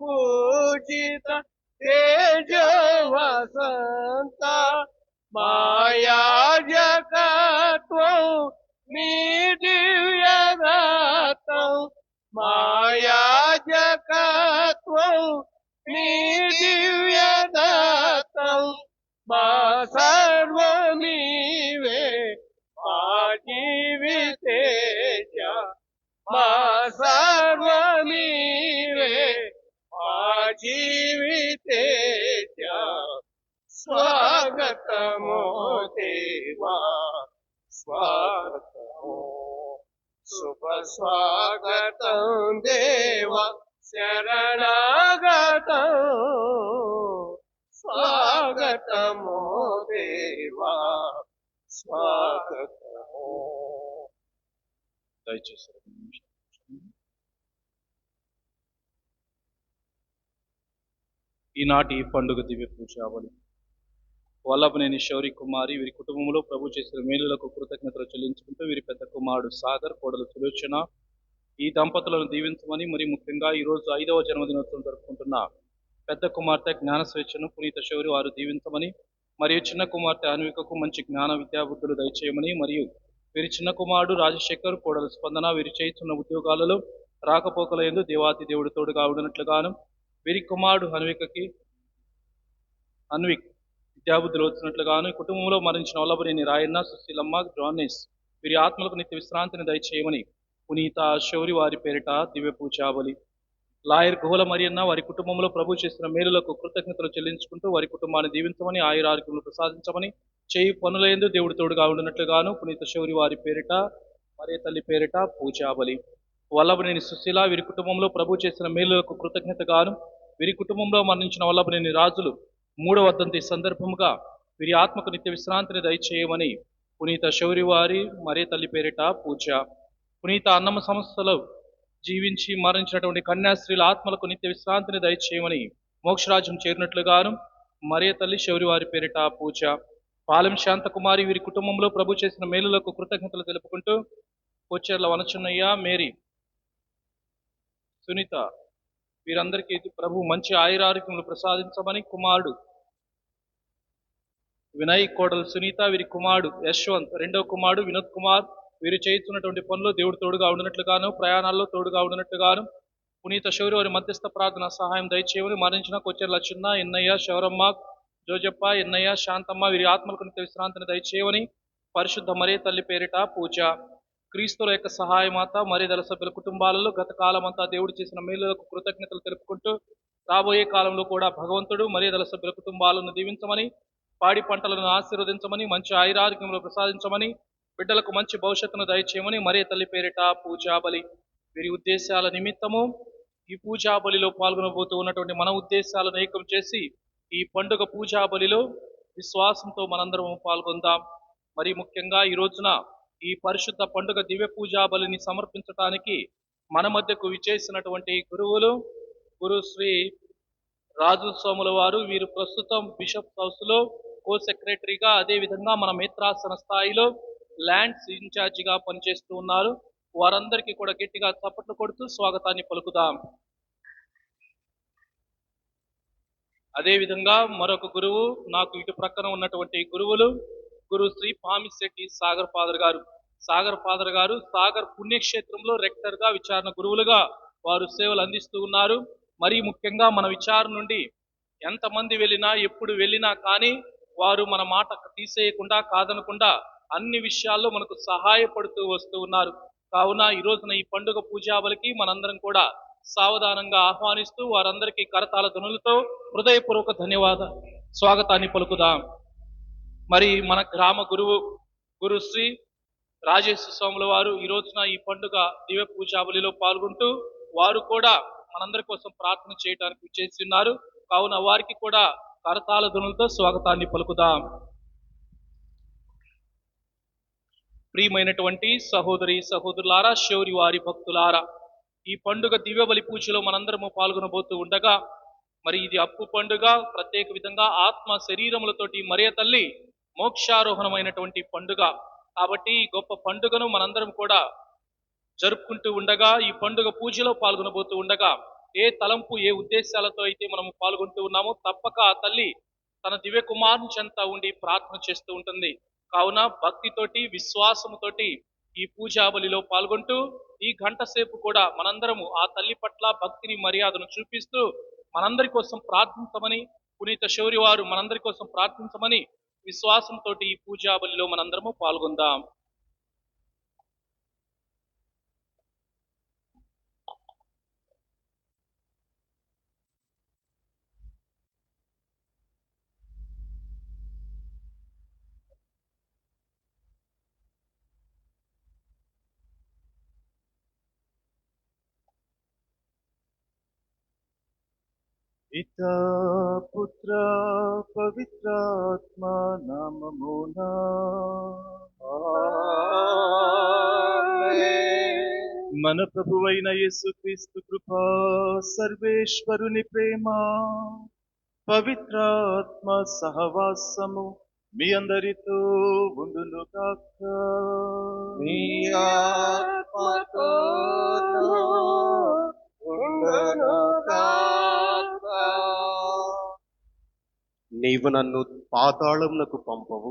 पूजित तेज वसंत माया जगत्वं मी दिव्य दत्तं माया जगत्वं मी दिव्य दत्तं मा सर्वमीवे मा जीवितेच मा सर्वमीवे जीवितेच स्वागतमो देवा स्वागतमो शुभ स्वागतं देवा शरणागतं स्वागतमो देवा स्वागतमो దయచేసి ఈనాటి పండుగ దివ్య పూజావళి వల్లభనేని శౌరి కుమారి వీరి కుటుంబంలో ప్రభు చేసిన మేలులకు కృతజ్ఞతలు చెల్లించుకుంటూ వీరి పెద్ద కుమారుడు సాగర్ కోడలు సులోచన ఈ దంపతులను దీవించమని మరి ముఖ్యంగా ఈరోజు 5వ జన్మదినోత్సవం జరుపుకుంటున్న పెద్ద కుమార్తె జ్ఞాన స్వేచ్ఛను పునీత శౌరి వారు దీవించమని మరియు చిన్న కుమార్తె అన్వికకు మంచి జ్ఞాన విద్యాబుద్ధులు దయచేయమని మరియు వీరి చిన్న కుమారుడు రాజశేఖర్ కోడలు స్పందన వీరి చేస్తున్న ఉద్యోగాలలో రాకపోకల యందు దేవాతి దేవుడు తోడుగా ఉండినట్లుగాను వీరి కుమారుడు అన్విక్ విద్యాబుద్ధులు వచ్చినట్లుగాను కుటుంబంలో మరణించిన వల్లభనేని రాయన్న సుశీలమ్మ జానేస్ వీరి ఆత్మలకు నిత్య విశ్రాంతిని దయచేయమని పునీత శౌరి వారి పేరిట దివ్య పూజావళి లాయర్ గుహల మరియన్న వారి కుటుంబంలో ప్రభు చేసిన మేలులకు కృతజ్ఞతలు చెల్లించుకుంటూ వారి కుటుంబాన్ని దీవించమని ఆయురారోగ్యములు ప్రసాదించమని చేయి పనులందు దేవుడి తోడుగా ఉండినట్లుగాను పునీత శౌరి వారి పేరిట మరియ తల్లి పేరిట పూజావళి వల్లభనేని సుశీల వీరి కుటుంబంలో ప్రభు చేసిన మేలులకు కృతజ్ఞతగాను వీరి కుటుంబంలో మరణించిన వల్లభనేని రాజులు 3వ వర్ధంతి సందర్భముగా వీరి ఆత్మకు నిత్య విశ్రాంతిని దయచేయమని పునీత శౌరి వారి మరియ తల్లి పేరిట పూజ పునీత అన్నమ సంస్థలో జీవించి మరణించినటువంటి కన్యాస్త్రీల ఆత్మలకు నిత్య విశ్రాంతిని దయచేయమని మోక్షరాజ్యం చేరినట్లుగాను మరియ తల్లి శౌరి వారి పేరిట పూజ పాలెం శాంతకుమారి వీరి కుటుంబంలో ప్రభు చేసిన మేలులకు కృతజ్ఞతలు తెలుపుకుంటూ కోచెర్ల వనచున్నయ్య మేరీ సునీత వీరందరికీ ప్రభు మంచి ఆయురారోగ్యములు ప్రసాదించమని కుమారుడు వినయ్ కోడలు సునీత వీరి కుమారుడు యశ్వంత్ 2వ కుమారుడు వినోద్ కుమార్ వీరు చేస్తున్నటువంటి పనులు దేవుడు తోడుగా ఉండినట్లుగాను ప్రయాణాల్లో తోడుగా ఉండినట్లుగాను పునీత శౌరి వారి మధ్యస్థ ప్రార్థన సహాయం దయచేయమని, మరణించిన కొచ్చెర్ల చిన్న, ఎన్నయ్య, శౌరమ్మ, జోజప్ప, ఎన్నయ్య, శాంతమ్మ వీరి ఆత్మలకు నిత్య విశ్రాంతిని దయచేయమని, పరిశుద్ధ మరియ తల్లి పేరిట పూజ. క్రీస్తుల యొక్క సహాయమాత మరియదల సభ్యుల కుటుంబాలలో గత కాలమంతా దేవుడు చేసిన మేలులకు కృతజ్ఞతలు తెలుపుకుంటూ, రాబోయే కాలంలో కూడా భగవంతుడు మరియదల సభ్యుల కుటుంబాలను దీవించమని, పాడి పంటలను ఆశీర్వదించమని, మంచి ఆయురారోగ్యంలో ప్రసాదించమని, బిడ్డలకు మంచి భవిష్యత్తును దయచేయమని మరియ తల్లి పేరిట పూజా బలి. వీరి ఉద్దేశాల నిమిత్తము ఈ పూజా బలిలో పాల్గొనబోతూ ఉన్నటువంటి మన ఉద్దేశాలను ఏకం చేసి ఈ పండుగ పూజా బలిలో విశ్వాసంతో మనందరం పాల్గొందాం. మరి ముఖ్యంగా ఈ రోజున ఈ పరిశుద్ధ పండుగ దివ్య పూజా బలిని సమర్పించడానికి మన మధ్యకు విచ్చేసినటువంటి గురువులు, గురు శ్రీ రాజు సోముల వారు. వీరు ప్రస్తుతం బిషప్ హౌస్ లో కో సెక్రటరీగా, అదేవిధంగా మన మేత్రాసన స్థాయిలో ల్యాండ్స్ ఇన్ఛార్జిగా పనిచేస్తూ ఉన్నారు. వారందరికీ కూడా గట్టిగా చప్పట్లు కొడుతూ స్వాగతాన్ని పలుకుదాం. అదేవిధంగా మరొక గురువు, నాకు ఇటు ప్రక్కన ఉన్నటువంటి గురువులు, గురు శ్రీ పామిశెట్టి సాగర్ ఫాదర్ గారు. సాగర్ ఫాదర్ గారు సాగర్ పుణ్యక్షేత్రంలో రెక్టర్ గా, విచారణ గురువులుగా వారు సేవలు అందిస్తూ ఉన్నారు. మరి ముఖ్యంగా మన విచారణ నుండి ఎంతమంది వెళ్ళినా, ఎప్పుడు వెళ్ళినా కానీ వారు మన మాట తీసేయకుండా, కాదనకుండా అన్ని విషయాల్లో మనకు సహాయపడుతూ వస్తూ ఉన్నారు. కావున ఈ రోజున ఈ పండుగ పూజాబలికి మనందరం కూడా సావధానంగా ఆహ్వానిస్తూ వారందరికీ కరతాళ ధ్వనులతో హృదయపూర్వక ధన్యవాద స్వాగతాన్ని పలుకుదాం. మరి మన గ్రామ గురువు గురు శ్రీ రాజేశ్ స్వాముల వారు ఈ రోజున ఈ పండుగ దివ్య పూజాబలిలో పాల్గొంటూ వారు కూడా మనందరి కోసం ప్రార్థన చేయడానికి చేసి ఉన్నారు. కావున వారికి కూడా కరతాళ ధ్వనులతో స్వాగతాన్ని పలుకుదాం. ప్రియమైనటువంటి సహోదరి సహోదరులారా, శౌరి వారి భక్తులారా, ఈ పండుగ దివ్య బలి పూజలో మనందరము పాల్గొనబోతూ ఉండగా, మరి ఇది అప్పు పండుగ, ప్రత్యేక విధంగా ఆత్మ శరీరములతోటి మరియ తల్లి మోక్షారోహణమైనటువంటి పండుగ. కాబట్టి ఈ గొప్ప పండుగను మనందరం కూడా జరుపుకుంటూ ఉండగా, ఈ పండుగ పూజలో పాల్గొనబోతూ ఉండగా, ఏ తలంపు, ఏ ఉద్దేశాలతో అయితే మనము పాల్గొంటూ ఉన్నామో తప్పక ఆ తల్లి తన దివ్య కుమారుని చెంత ఉండి ప్రార్థన చేస్తూ ఉంటుంది. కావున భక్తితోటి, విశ్వాసముతోటి ఈ పూజా బలిలో పాల్గొంటూ ఈ గంట సేపు కూడా మనందరము ఆ తల్లి పట్ల భక్తిని, మర్యాదను చూపిస్తూ మనందరి కోసం ప్రార్థించమని, పునీత శౌరి వారు మనందరి కోసం ప్రార్థించమని విశ్వాసంతో ఈ పూజా బలిలో మనందరము పాల్గొందాం. పితా పుత్ర పవిత్రాత్మ నామమునా మన ప్రభువైన యేసుక్రీస్తు కృపా, సర్వేశ్వరుని ప్రేమ, పవిత్రాత్మ సహవాసము మీ అందరితో ఉండును గాక. మీ ఆత్మతోనూ ఉండును గాక. నీవు నన్ను పాతాళమునకు పంపవు,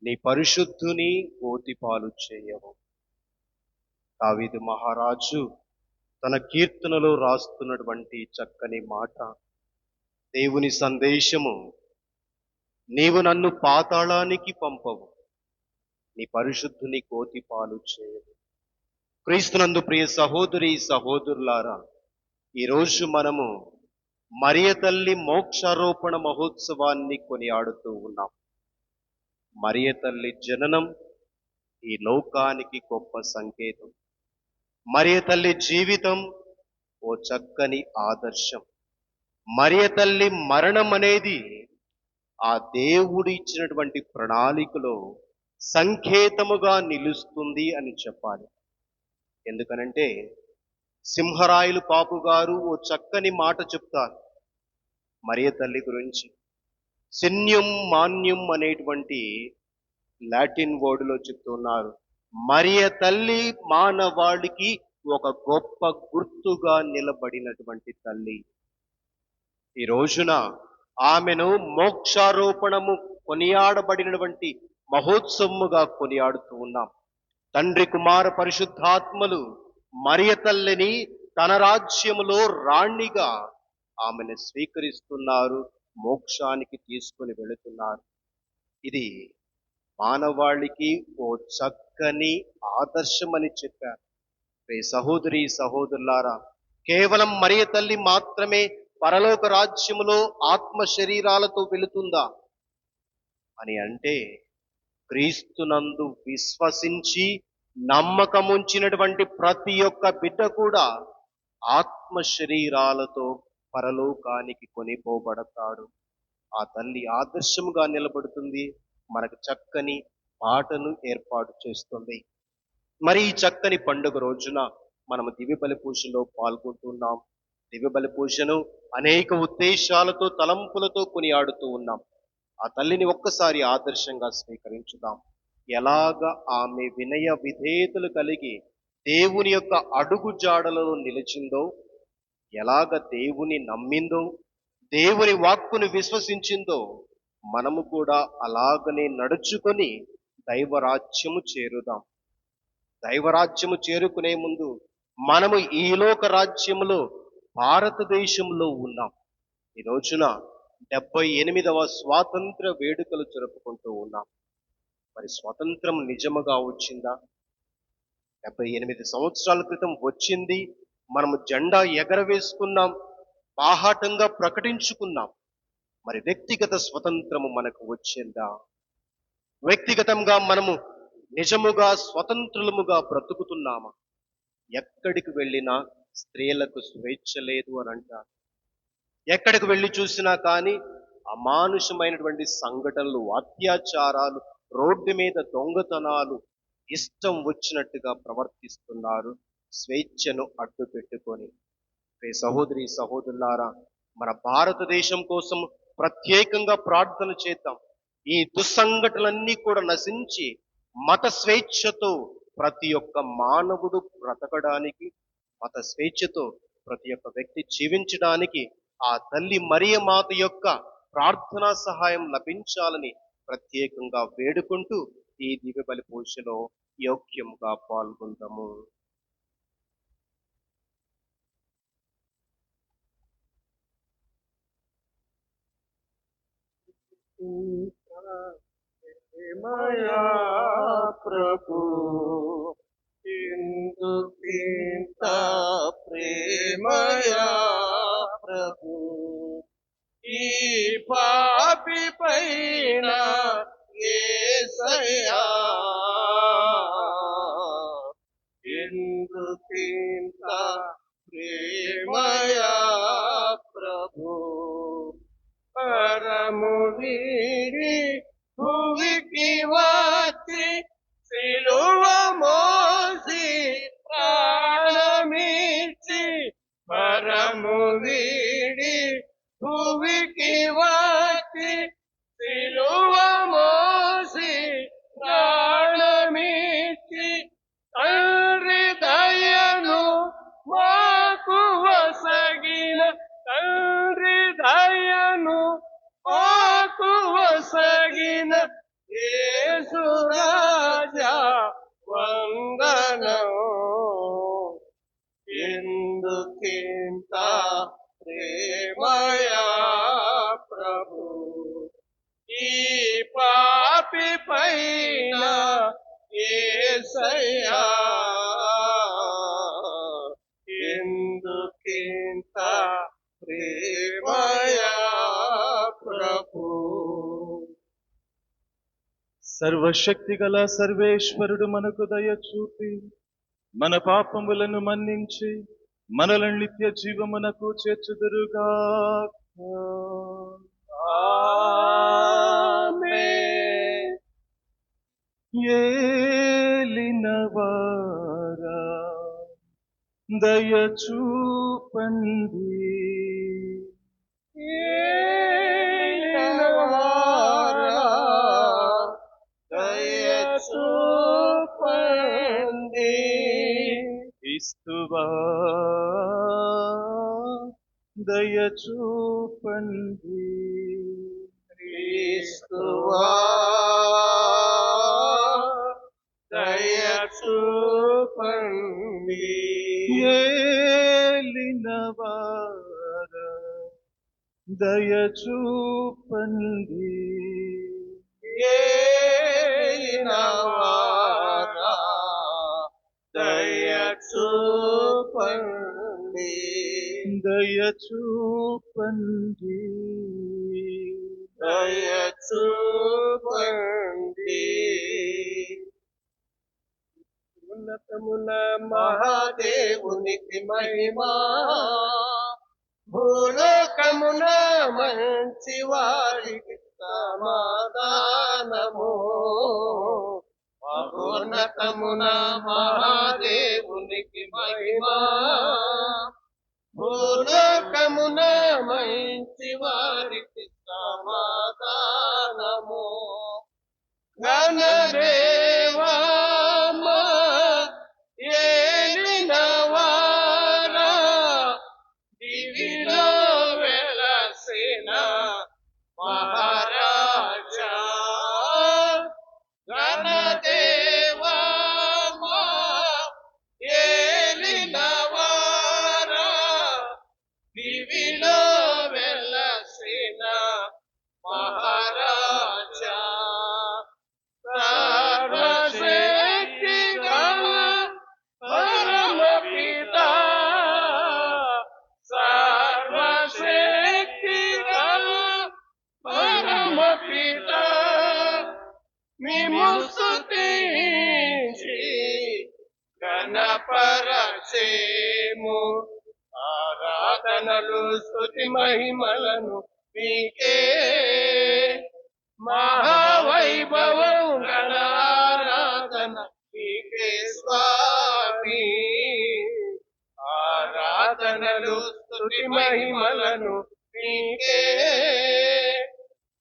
నీ పరిశుద్ధుని గోతిపాలు చేయవు. దావీదు మహారాజు తన కీర్తనలో రాస్తున్నటువంటి చక్కని మాట, దేవుని సందేశము, నీవు నన్ను పాతాళానికి పంపవు, నీ పరిశుద్ధుని గోతిపాలు చేయవు. క్రీస్తునందు ప్రియ సహోదరి సహోదరులారా, ఈరోజు మనము మరియ తల్లి మోక్షారోపణ మహోత్సవాన్ని కొనియాడుతూ ఉన్నాం. మరియ తల్లి జననం ఈ లోకానికి గొప్ప సంకేతం. మరియ తల్లి జీవితం ఓ చక్కని ఆదర్శం. మరియ తల్లి మరణం అనేది ఆ దేవుడు ఇచ్చినటువంటి ప్రణాళికలో సంకేతముగా నిలుస్తుంది అని చెప్పాలి. ఎందుకనంటే సింహరాయలు పాపు గారు ఓ చక్కని మాట చెప్తారు మరియ తల్లి గురించి. సిన్యం మాన్యం అనేటువంటి లాటిన్ వర్డ్లో చెప్తున్నారు, మరియ తల్లి మానవాళికి ఒక గొప్ప గుర్తుగా నిలబడినటువంటి తల్లి. ఈ రోజున ఆమెను మోక్షారోపణము కొనియాడబడినటువంటి మహోత్సవముగా కొనియాడుతూ ఉన్నాం. తండ్రి కుమార పరిశుద్ధాత్మలు మరియ తల్లిని తన రాజ్యములో రాణిగా ఆమెను స్వీకరిస్తున్నారు, మోక్షానికి తీసుకుని వెళుతున్నారు. ఇది మానవాళికి ఓ చక్కని ఆదర్శమని చెప్పారు. సహోదరి సహోదరులారా, కేవలం మరియ తల్లి మాత్రమే పరలోక రాజ్యములో ఆత్మ శరీరాలతో వెళుతుందా అని అంటే, క్రీస్తునందు విశ్వసించి నమ్మకముంచినటువంటి ప్రతి ఒక్క బిడ్డ కూడా ఆత్మ శరీరాలతో పరలోకానికి కొనిపోబడతాడు. ఆ తల్లి ఆదర్శముగా నిలబడుతుంది, మనకు చక్కని పాటను ఏర్పాటు చేస్తుంది. మరి ఈ చక్కని పండుగ రోజున మనము దివ్య బలి పూజలో పాల్గొంటున్నాం. దివ్య బలి పూజను అనేక ఉద్దేశాలతో, తలంపులతో కొనియాడుతూ ఉన్నాం. ఆ తల్లిని ఒక్కసారి ఆదర్శంగా స్వీకరించుదాం. ఎలాగ ఆమె వినయ విధేయతలు కలిగి దేవుని యొక్క అడుగు జాడలలో నిలిచిందో, ఎలాగ దేవుని నమ్మిందో, దేవుని వాక్కును విశ్వసించిందో, మనము కూడా అలాగనే నడుచుకొని దైవరాజ్యము చేరుదాం. దైవరాజ్యము చేరుకునే ముందు మనము ఈ లోక రాజ్యములో, భారతదేశంలో ఉన్నాం. ఈ రోజున 78వ స్వాతంత్ర వేడుకలు జరుపుకుంటూ ఉన్నాం. మరి స్వాతంత్రం నిజముగా వచ్చిందా? 78 సంవత్సరాల క్రితం వచ్చింది. మనము జెండా ఎగరవేసుకున్నాం, బాహాటంగా ప్రకటించుకున్నాం. మరి వ్యక్తిగత స్వతంత్రము మనకు వచ్చిందా? వ్యక్తిగతంగా మనము నిజముగా స్వతంత్రులముగా బ్రతుకుతున్నామా? ఎక్కడికి వెళ్ళినా స్త్రీలకు స్వేచ్ఛ లేదు అని అంటారు. ఎక్కడికి వెళ్ళి చూసినా కానీ అమానుషమైనటువంటి సంఘటనలు, అత్యాచారాలు, రోడ్డు మీద దొంగతనాలు, ఇష్టం వచ్చినట్టుగా ప్రవర్తిస్తున్నారు స్వేచ్ఛను అడ్డు పెట్టుకొని. సహోదరి సహోదరులారా, మన భారతదేశం కోసం ప్రత్యేకంగా ప్రార్థన చేద్దాం. ఈ దుస్సంఘటనలన్నీ కూడా నశించి మత స్వేచ్ఛతో ప్రతి ఒక్క మానవుడు బ్రతకడానికి, మత స్వేచ్ఛతో ప్రతి ఒక్క వ్యక్తి జీవించడానికి ఆ తల్లి మరియ మాత యొక్క ప్రార్థనా సహాయం లభించాలని ప్రత్యేకంగా వేడుకుంటూ ఈ దివ్య బలి పూజలో యోగ్యంగా పాల్గొందాము. మయా ప్రభు ఇంత ప్రేమయా ప్రభు, ఈ పాపి పైన యేసయ్యా ఎందుకింత ప్రేమయా ప్రభు, పరము వీడి భూమికి వచ్చి సిలువ మోసి ప్రాణమిచ్చి, పరము వీడి భూమికి వచ్చి సిలువ మోసి ప్రాణమిచ్చి, తండ్రి దయను మాకు వసగిన, తండ్రి దయను మాకు వసగిన యేసు రాజా వందనం. ఎందుకింత ప్రేమయా ప్రభు, ఈ పాపి పైన యేసయ్యా ఎందుకింత ప్రేమయా ప్రభు. సర్వశక్తి గల సర్వేశ్వరుడు మనకు దయ చూపి మన పాపములను మన్నించి మనలను నిత్య జీవమునకు చేర్చుదురుగాక. ఆమేన్. ఏలినవారా దయ చూపండి, ఏలినవారా దయ చూపండి, క్రీస్తువా దయ చూపండి, క్రీస్తువా దయ చూపండి, ఏలినవారా ఏలినవారా దయచూపండి. ఏలినవారా దయచూపండి. దయచూపండి. దయచూపండి. ఉన్నతమున మహాదేవునికి మహిమా, భూలోకమున మంచి వారికి సమాధానము. మహోన్నతమున మహాదేవునికి మహిమా, భూలోకమున మంచి వారికి సమాధానము. ఘనదేవా ఏలినవారా దివిలో వెలసిన మహారాజా. ఘనదేవా ఏలినవారా దివిలో వెలసిన మహారాజా. సర్వశక్తి గల పరమపితా, సర్వశక్తి గల పరమపితా, మిమ్ము స్తుతించి ఘనపరచెము. ఆరాధనలు స్తుతి మహిమలను మీకే, మహావైభవం గల ఆరాధన మీకే స్వామి. ఆరాధనలు స్తుతి మహిమలను మీకే,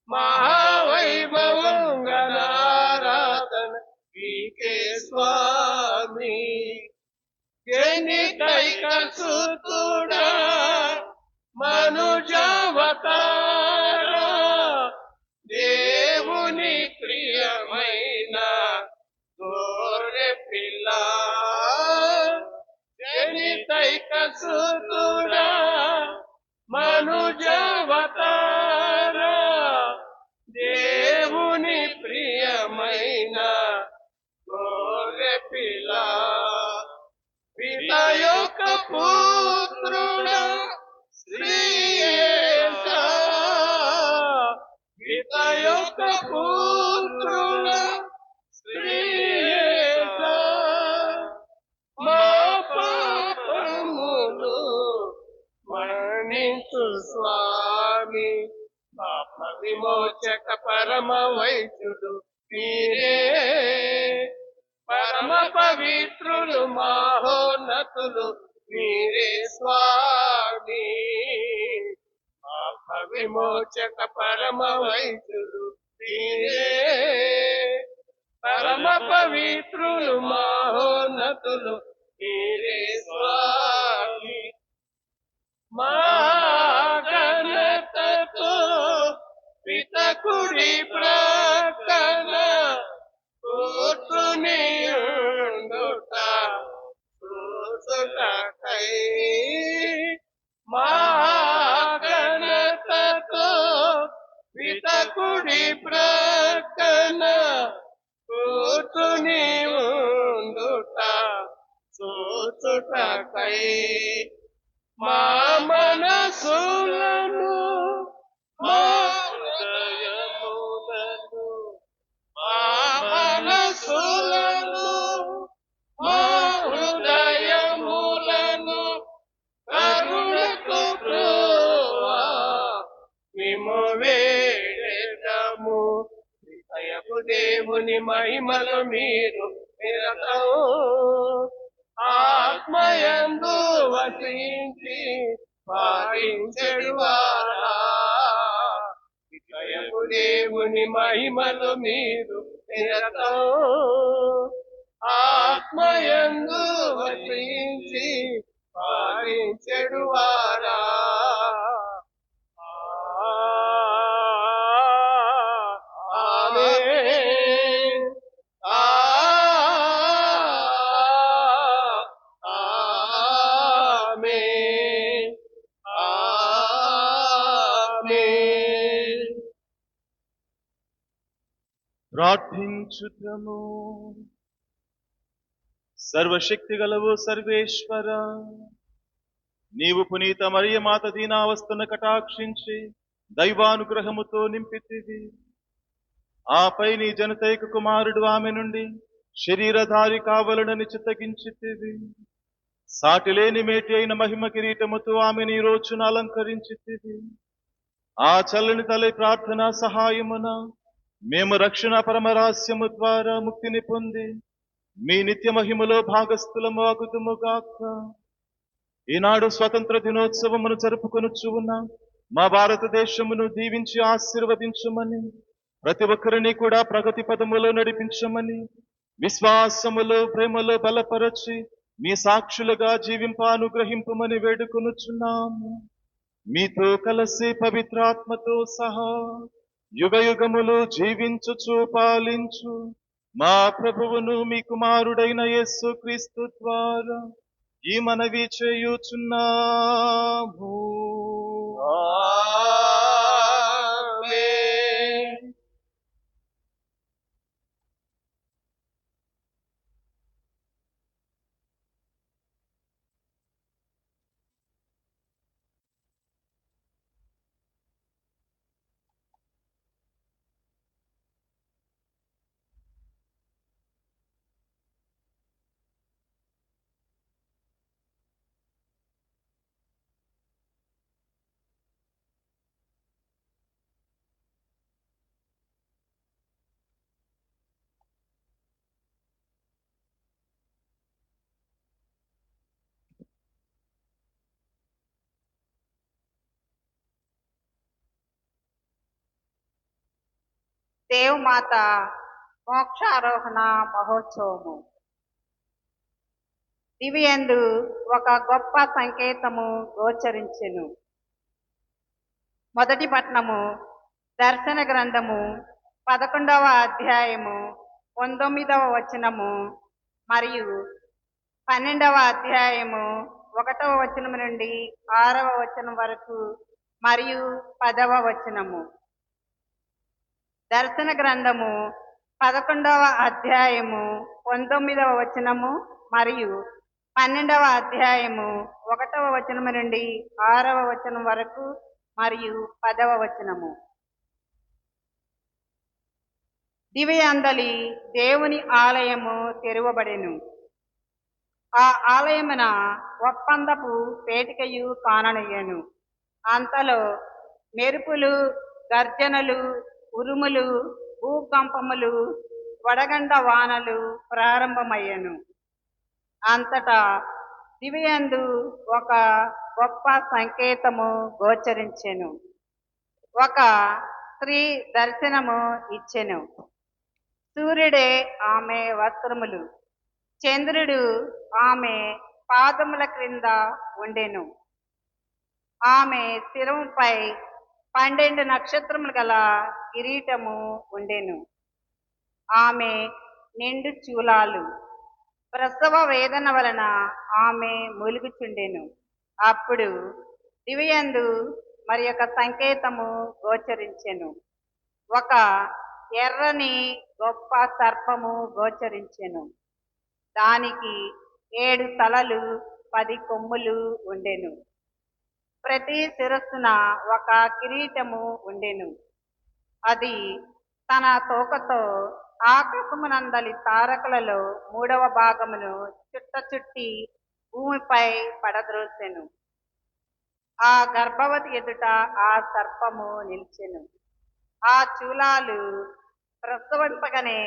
మహావైభవం గల ఆరాధన మీకే స్వామి. జనికైక సుతుడా మనుజావతారా, దేవుని ప్రియమైన గొర్రె పిల్ల. జనికైక సుతుడా మనుజావతారా, దేవుని ప్రియమైన గొర్రె పిల్ల. పిత యొక్క పుత్రుడా శ్రీయేసా, పిత యొక్క పుత్రుడా శ్రీయేసా, మా పాపములు మన్నించు స్వామి. పాప విమోచక పరమ వైద్యుడు మీరే, పరమ పవిత్రులు మహోన్నతులు మీరే స్వామి. పాప విమోచక పరమ వైద్యులు మీరే, పరమ పవిత్రులు మహోన్నతులు మీరే స్వామి. మా ఘనతతో పిత కుడి ప్రక్కన కూర్చుని ఉండుట చూచుటకై, మా ఘనతతో పిత కుడి ప్రక్కన కూర్చుని ఉండుట చూచుటకై, మా మనసులను మా హృదయములను, మా మనసులను మా హృదయములను కరుణకు బ్రోవా మేము వేడెదము. దయపు దేవుని మహిమలు మీరు నిరతం ఆత్మయందు వసించి పాటించెడు వారా. దయపు దేవుని మహిమలు మీరు నిరతం ఆత్మయందు వసించి పాటించెడు వారా. ఆమేన్. ఆమేన్. ప్రార్థించుదము. సర్వశక్తి గలవు సర్వేశ్వర, నీవు పునీత మరియమాత దీనావస్థను కటాక్షించి దైవానుగ్రహముతో నింపితివి. ఆపై నీ జనతైక కుమారుడు ఆమె నుండి శరీరధారి కావలనని చిత్తగించితివి. సాటిలేని మేటి అయిన మహిమ కిరీటముతో ఆమెను ఈ రోజున అలంకరించితివి. ఆ చల్లని తల్లి ప్రార్థన సహాయమున మేము రక్షణ పరమరహస్యము ద్వారా ముక్తిని పొంది మీ నిత్య మహిమలో భాగస్థులము అగుదుముగాక. ఈనాడు స్వతంత్ర దినోత్సవమును జరుపుకొనుచు ఉన్న మా భారతదేశమును దీవించి ఆశీర్వదించమని, ప్రతి ఒక్కరిని కూడా ప్రగతి పదములో నడిపించమని, విశ్వాసములో ప్రేమలో బలపరచి మీ సాక్షులుగా జీవింప అనుగ్రహింపమని వేడుకొనుచున్నాము. మీతో కలిసి పవిత్రాత్మతో సహా యుగ యుగములు జీవించుచు పాలించు మా ప్రభువును మీ కుమారుడైన యేసు క్రీస్తు ద్వారా ఈ మనవి చేయుచున్నాము. ఆమేన్. దేవమాత మోక్షారోహణ మహోత్సవము. దివ్యందు ఒక గొప్ప సంకేతము గోచరించెను. మొదటి పట్నము దర్శన గ్రంథము 11వ అధ్యాయము 19వ వచనము మరియు 12వ అధ్యాయము 1వ వచనం నుండి 6వ వచనం వరకు మరియు 10వ వచనము. దర్శన గ్రంథము 11వ అధ్యాయము 19వ వచనము మరియు 12వ అధ్యాయము 1వ వచనము నుండి 6వ వచనం వరకు మరియు 10వ వచనము. దివ్యందలి దేవుని ఆలయము తెరవబడెను. ఆ ఆలయమున ఒప్పందపు పేటికయు కాననయ్యను. అంతలో మెరుపులు, గర్జనలు, ఉరుములు, భూకంపములు, వడగండ వానలు ప్రారంభమయ్యను. అంతటా దివ్యందు ఒక గొప్ప సంకేతము గోచరించెను. ఒక స్త్రీ దర్శనము ఇచ్చెను. సూర్యుడే ఆమె వస్త్రములు, చంద్రుడు ఆమె పాదముల క్రింద ఉండెను. ఆమె శిరముపై 12 నక్షత్రములు గల కిరీటము ఉండెను. ఆమె నిండు చూలాలు. ప్రసవ వేదన వలన ఆమె మూలుగుచుండెను. అప్పుడు దివ్యందు మరి ఒక సంకేతము గోచరించెను. ఒక ఎర్రని గొప్ప సర్పము గోచరించెను. దానికి 7 తలలు 10 కొమ్ములు ఉండెను. ప్రతి శిరస్సున ఒక కిరీటము ఉండెను. అది తన తోకతో ఆకాశమునందలి తారకలలో 3వ భాగమును చుట్టి భూమిపై పడద్రోసెను. ఆ గర్భవతి ఎదుట ఆ సర్పము నిలిచెను. ఆ చూలాలు ప్రసవింపగనే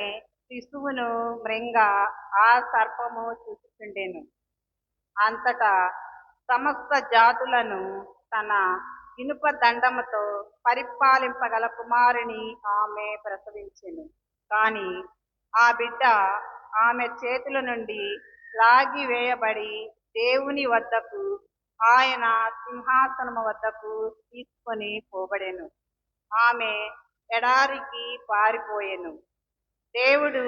శిశువును మృంగ ఆ సర్పము చూచుచుండెను. అంతటా సమస్త జాతులను తన ఇనుప దండముతో పరిపాలింపగల కుమారుని ఆమె ప్రసవించెను. కాని ఆ బిడ్డ ఆమె చేతుల నుండి లాగి వేయబడి దేవుని వద్దకు, ఆయన సింహాసనము వద్దకు తీసుకొని పోబడెను. ఆమె ఎడారికి పారిపోయెను. దేవుడు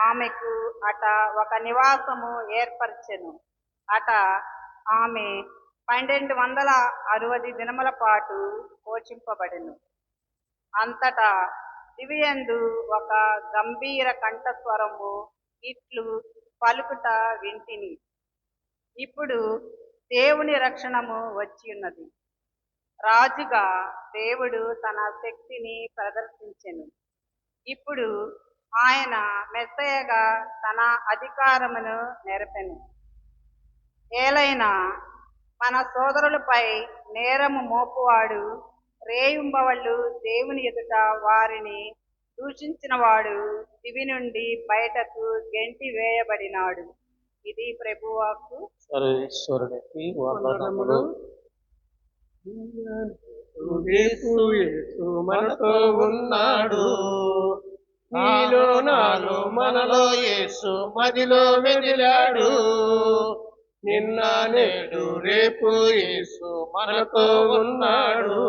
ఆమెకు అట ఒక నివాసము ఏర్పరచెను. అట ఆమె 1260 దినముల పాటు పోషింపబడెను. అంతటా దివియందు ఒక గంభీర కంఠస్వరము ఇట్లు పలుకుట వింటిని, ఇప్పుడు దేవుని రక్షణము వచ్చి ఉన్నది. రాజుగా దేవుడు తన శక్తిని ప్రదర్శించెను. ఇప్పుడు ఆయన మెస్సయగా తన అధికారమును నెరపెను. ఏలైనా మన సోదరులపై నేరము మోపువాడు రేయింబవళ్ళు దేవుని ఎదుట వారిని దూషించిన వాడు దివి నుండి బయటకు గెంటి వేయబడినాడు. ఇది ప్రభువాకు. సర్వేశ్వరునికి వందనములు. యేసు యేసు మనతో ఉన్నాడు, నీలో నాలో మనలో యేసు మదిలో మెదిలాడు. నిన్న నేడు రేపు యేసు మనతో ఉన్నాడు,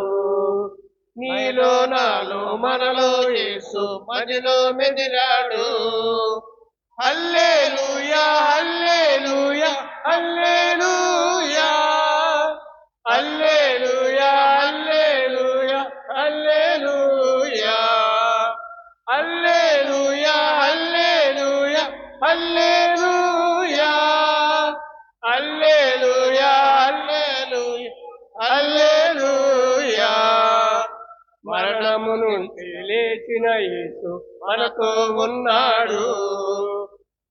నీలో నాలో మనలో యేసు మదిలో మెదిలాడు. హల్లెలూయా హల్లెలూయా హల్లెలూయా హల్లెలూయా హల్లెలూయా హల్లెలూయా హల్లెలూయా హల్లెలూయా హల్లెలూయా హల్లెలూయా హల్లెలూయా హల్లెలూయా. మరణము నుండి లేచిన యేసు మనతో ఉన్నాడు,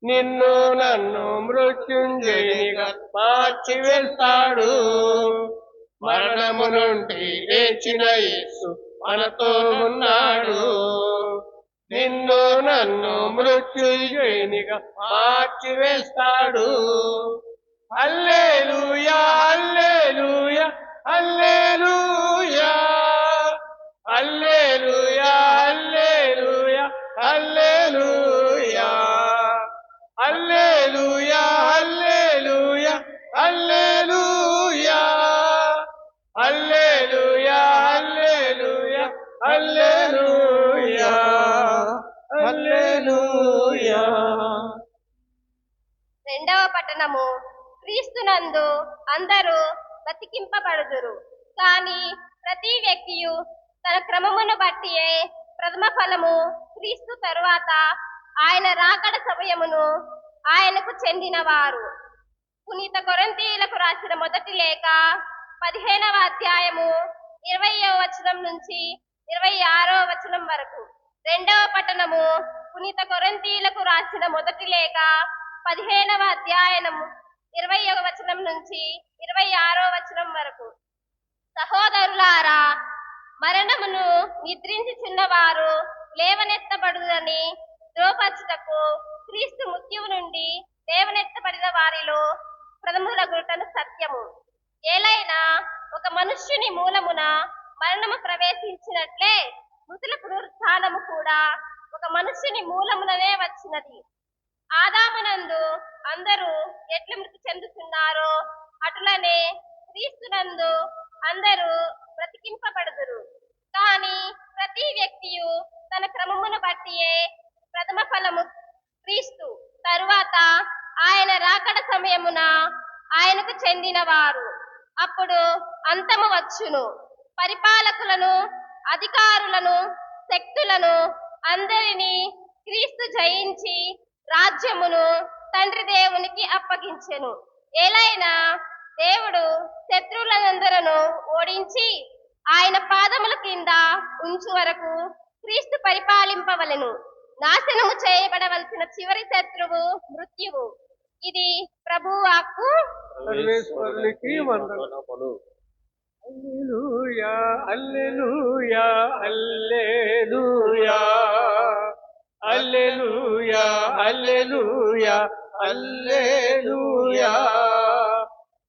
నిన్ను నన్ను మృత్యుంజయునిగా మార్చి వేస్తాడు. మరణము నుండి లేచిన యేసు మనతో ఉన్నాడు, నిన్ను నన్ను మృత్యుంజయునిగా మార్చి వేస్తాడు. హల్లెలూయా హల్లెలూయా హల్లెలూయా హల్లెలూయా హల్లెలూయా హల్లెలూయా హల్లెలూయా హల్లెలూయా హల్లెలూయా హల్లెలూయా హల్లెలూయా హల్లెలూయా హల్లెలూయా. రెండవ పట్టణము. క్రీస్తునందు అందరూ బతికింపబడుదురు, కానీ ప్రతి వ్యక్తియు తన క్రమమును బట్టియే ప్రథమ ఫలము క్రీస్తు తరువాత ఆయన రాకడ సమయమును ఆయనకు చెందినవారు. పునీత కొరింథీయులకు రాసిన మొదటి లేఖ 15వ అధ్యాయము 20వ వచనం నుంచి 26వ వచనం వరకు. రెండవ పట్టణము. పునీత కొరింథీయులకు రాసిన మొదటి లేఖ 15వ అధ్యాయము 20వ వచనం నుంచి 26వ వచనం వరకు. సహోదరులారా, మరణమును నిద్రించుచున్నవారు లేవనెత్తబడుదని ధ్రువపరచుటకు క్రీస్తు మృత్యువు నుండి లేవనెత్తబడిన వారిలో ప్రథములగుటను సత్యము. ఏలైనా ఒక మనుష్యుని మూలమున మరణము ప్రవేశించినట్లే మృతుల పునరుత్థానము కూడా ఒక మనుష్యుని మూలముననే వచ్చినది. ఆదామునందు అందరూ ఎట్లు మృతి చెందుతున్నారో అటులనే క్రీస్తునందు అందరూ బ్రతికింపబడుదురు, కానీ ప్రతి వ్యక్తియు తన క్రమమును బట్టియే ప్రథమ ఫలము క్రీస్తు తరువాత ఆయన రాకడ సమయమున ఆయనకు చెందినవారు. అప్పుడు అంతము వచ్చును. పరిపాలకులను, అధికారులను, శక్తులను అందరినీ క్రీస్తు జయించి రాజ్యమును తండ్రి దేవునికి అప్పగించెను. ఏలైనా దేవుడు శత్రువులందరూ ఓడించి ఆయన పాదముల కింద ఉంచు వరకు క్రీస్తు పరిపాలింపవలెను. నాశనము చేయబడవలసిన చివరి శత్రువు మృత్యువు. ఇది ప్రభువాక్కు. సర్వేశ్వరునికి వందనములు. హల్లెలూయా హల్లెలూయా హల్లెలూయా హల్లెలూయా హల్లెలూయా హల్లెలూయా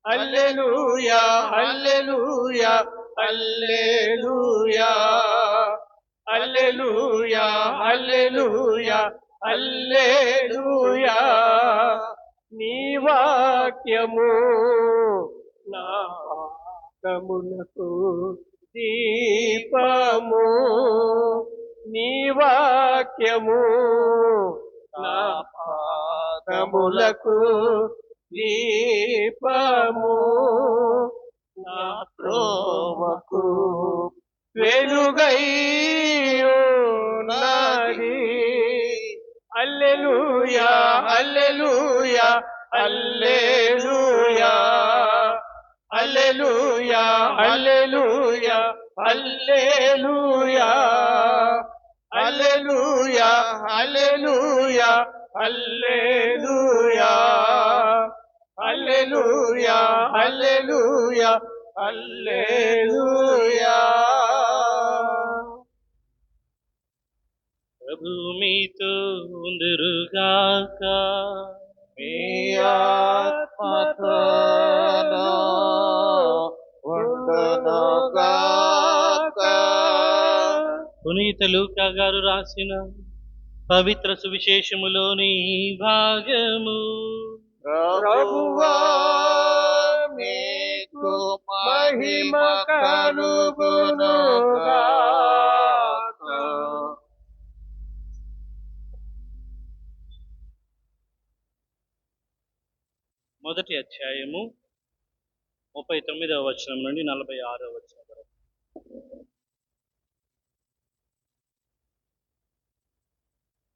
హల్లెలూయా హల్లెలూయా హల్లెలూయా హల్లెలూయా హల్లెలూయా హల్లెలూయా. నీ వాక్యము నా పాదములకు దీపము, నీ వాక్యము నా పాదములకు దీపము, నా త్రోవకు వెలుగైయున్నది. హల్లెలూయా హల్లెలూయా హల్లెలూయా హల్లెలూయా హల్లెలూయా హల్లెలూయా హల్లెలూయా హల్లెలూయా హల్లెలూయా హల్లెలూయా హల్లెలూయా హల్లెలూయా. ప్రభు మీతో ఉందురుగాక. మీ ఆత్మతోను ఉండునుగాక. పునీత లూకా గారు రాసిన పవిత్ర సువిశేషములోని భాగము. ప్రభువా మీకు మహిమ కలుగునుగాక. మొదటి అధ్యాయము 39వ వచనం నుండి 46వ వచనం వరకు.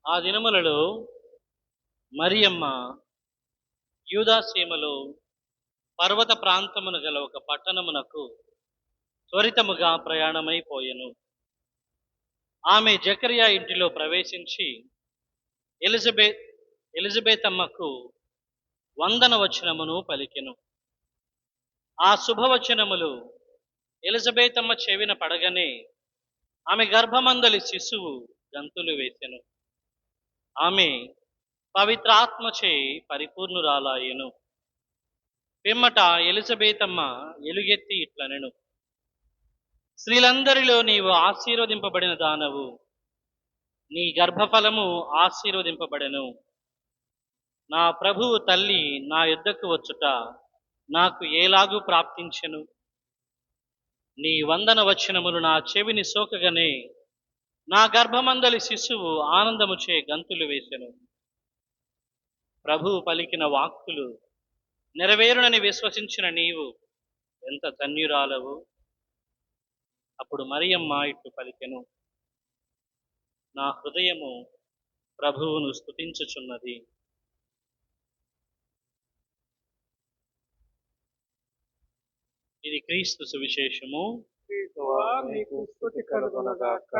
ఆ దినములలో మరియమ్మ యూదాసీమలో పర్వత ప్రాంతమున గల ఒక పట్టణమునకు త్వరితముగా ప్రయాణమైపోయెను. ఆమె జకరియా ఇంటిలో ప్రవేశించి ఎలిజబెతమ్మకు వందన వచనమును పలికెను. ఆ శుభవచనములు ఎలిజబెతమ్మ చెవిన పడగనే ఆమె గర్భమందలి శిశువు గంతులు వేసెను. ఆమె పవిత్రాత్మచే పరిపూర్ణురాలాయెను. పిమ్మట ఎలిజబెతమ్మ ఎలుగెత్తి ఇట్లనెను, స్త్రీలందరిలో నీవు ఆశీర్వదింపబడిన దానవు, నీ గర్భఫలము ఆశీర్వదింపబడెను. నా ప్రభువు తల్లి నా యొద్దకు వచ్చుట నాకు ఏలాగు ప్రాప్తించెను. నీ వందన వచనములు నా చెవిని సోకగానే నా గర్భమందలి శిశువు ఆనందముచే గంతులు వేసెను. ప్రభువు పలికిన వాక్కులు నెరవేరునని విశ్వసించిన నీవు ఎంత ధన్యురాలవు. అప్పుడు మరియమ్మ ఇట్లు పలికెను, నా హృదయము ప్రభువును స్తుతించుచున్నది. ఇది క్రీస్తు సువిశేషము. క్రీస్తువా మీకు స్తుతి కలుగునుగాక.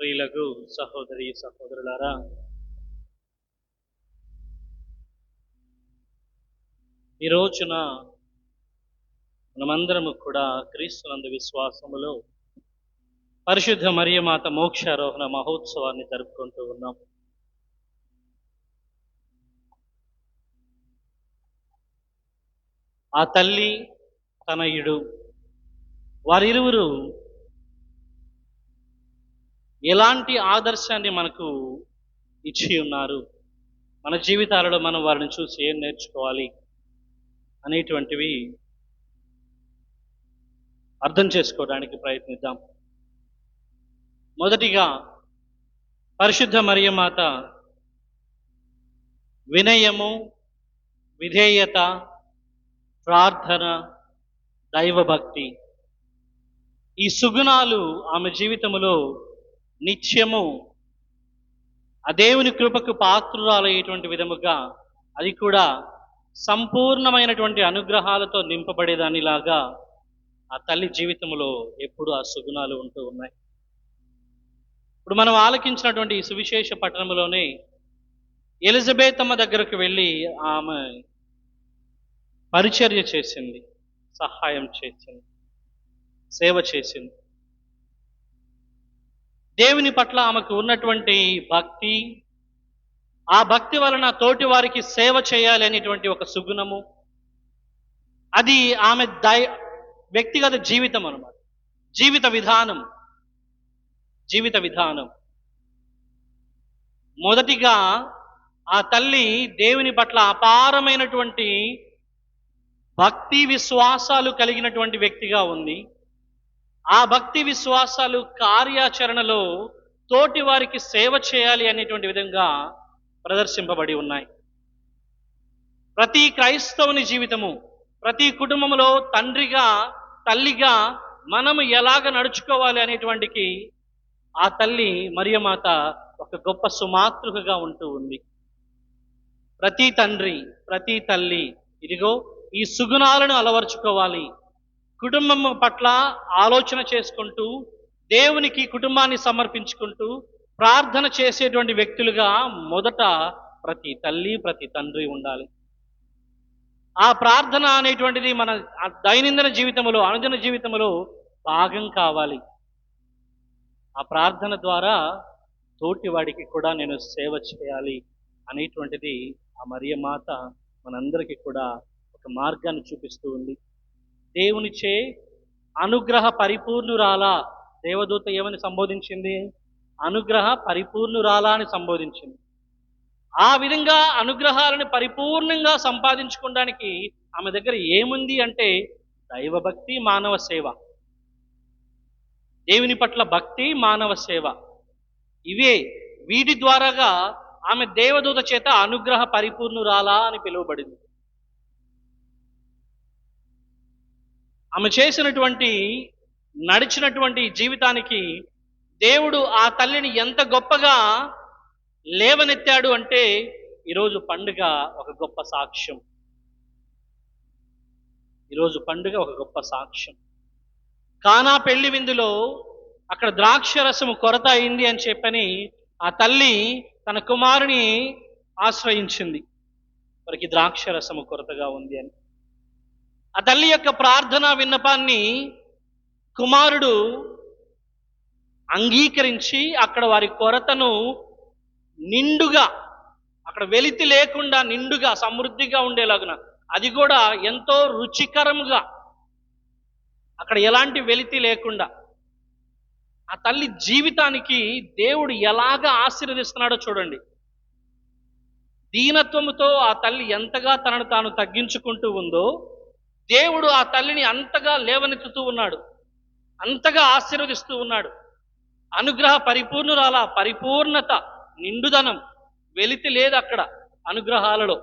ప్రియులకు సహోదరి సహోదరులారా, ఈ రోజున మనమందరము కూడా క్రీస్తునందు విశ్వాసములో పరిశుద్ధ మరియమాత మోక్షారోహణ మహోత్సవాన్ని జరుపుకుంటూ ఉన్నాం. ఆ తల్లి తనయుడు వారిరువురు ఎలాంటి ఆదర్శాన్ని మనకు ఇచ్చి ఉన్నారు, మన జీవితాలలో మనం వారిని చూసి ఏం నేర్చుకోవాలి అనేటువంటివి అర్థం చేసుకోవడానికి ప్రయత్నిద్దాం. మొదటిగా పరిశుద్ధ మరియమాత వినయము, విధేయత, ప్రార్థన, దైవభక్తి ఈ సుగుణాలు ఆమె జీవితంలో నిత్యము ఆ దేవుని కృపకు పాత్రురాలయ్యేటువంటి విధముగా అది కూడా సంపూర్ణమైనటువంటి అనుగ్రహాలతో నింపబడేదానిలాగా ఆ తల్లి జీవితంలో ఎప్పుడు ఆ సుగుణాలు ఉంటూ ఉన్నాయి. ఇప్పుడు మనం ఆలకించినటువంటి ఈ సువిశేష పట్టణంలోనే ఎలిజబెతమ్మ దగ్గరకు వెళ్ళి ఆమె పరిచర్య చేసింది, సహాయం చేసింది, సేవ చేసింది. దేవుని పట్ల ఆమెకు ఉన్నటువంటి భక్తి, ఆ భక్తి వలన తోటి వారికి సేవ చేయాలి అనేటువంటి ఒక సుగుణము, అది ఆమె వ్యక్తిగత జీవితం అన్నమాట. జీవిత విధానం. మొదటిగా ఆ తల్లి దేవుని పట్ల అపారమైనటువంటి భక్తి విశ్వాసాలు కలిగినటువంటి వ్యక్తిగా ఉంది. ఆ భక్తి విశ్వాసాలు కార్యాచరణలో తోటి వారికి సేవ చేయాలి అనేటువంటి విధంగా ప్రదర్శింపబడి ఉన్నాయి. ప్రతి క్రైస్తవుని జీవితము, ప్రతి కుటుంబంలో తండ్రిగా తల్లిగా మనము ఎలాగ నడుచుకోవాలి అనేటువంటికి ఆ తల్లి మరియమాత ఒక గొప్ప సుమాతృకగా ఉంటూ ఉంది. ప్రతి తండ్రి, ప్రతి తల్లి ఇదిగో ఈ సుగుణాలను అలవర్చుకోవాలి. కుటుంబం పట్ల ఆలోచన చేసుకుంటూ దేవునికి కుటుంబాన్ని సమర్పించుకుంటూ ప్రార్థన చేసేటువంటి వ్యక్తులుగా మొదట ప్రతి తల్లి, ప్రతి తండ్రి ఉండాలి. ఆ ప్రార్థన అనేటువంటిది మన దైనందిన జీవితంలో, అనుదిన జీవితంలో భాగం కావాలి. ఆ ప్రార్థన ద్వారా తోటి వాడికి కూడా నేను సేవ చేయాలి అనేటువంటిది ఆ మరియమాత మనందరికీ కూడా ఒక మార్గాన్ని చూపిస్తూ ఉంది. దేవునిచే అనుగ్రహ పరిపూర్ణురాలా, దేవదూత ఏమని సంబోధించింది? అనుగ్రహ పరిపూర్ణురాలా అని సంబోధించింది. ఆ విధంగా అనుగ్రహాలను పరిపూర్ణంగా సంపాదించుకోవడానికి ఆమె దగ్గర ఏముంది అంటే దైవభక్తి, మానవ సేవ. దేవుని పట్ల భక్తి, మానవ సేవ, ఇవే. వీటి ద్వారాగా ఆమె దేవదూత చేత అనుగ్రహ పరిపూర్ణురాలా అని పిలువబడింది. ఆమె చేసినటువంటి నడిచినటువంటి జీవితానికి దేవుడు ఆ తల్లిని ఎంత గొప్పగా లేవనెత్తాడు అంటే ఈరోజు పండుగ ఒక గొప్ప సాక్ష్యం. ఈరోజు పండుగ ఒక గొప్ప సాక్ష్యం. కానా పెళ్లి విందులో అక్కడ ద్రాక్ష రసము కొరత అయింది అని చెప్పని ఆ తల్లి తన కుమారుని ఆశ్రయించింది. వారికి ద్రాక్ష రసము కొరతగా ఉంది అని. ఆ తల్లి యొక్క ప్రార్థన విన్నపాన్ని కుమారుడు అంగీకరించి అక్కడ వారి కొరతను నిండుగా, అక్కడ వెలితి లేకుండా నిండుగా సమృద్ధిగా ఉండేలాగున, అది కూడా ఎంతో రుచికరముగా, అక్కడ ఎలాంటి వెలితి లేకుండా ఆ తల్లి జీవితానికి దేవుడు ఎలాగ ఆశీర్వదిస్తున్నాడో చూడండి. దీనత్వముతో ఆ తల్లి ఎంతగా తనను తాను తగ్గించుకుంటూ ఉందో దేవుడు ఆ తల్లిని అంతగా లేవనెత్తుతూ ఉన్నాడు, అంతగా ఆశీర్వదిస్తూ ఉన్నాడు. అనుగ్రహ పరిపూర్ణురాల, పరిపూర్ణత, నిండుదనం, వెలితి లేదు అక్కడ అనుగ్రహాలలో.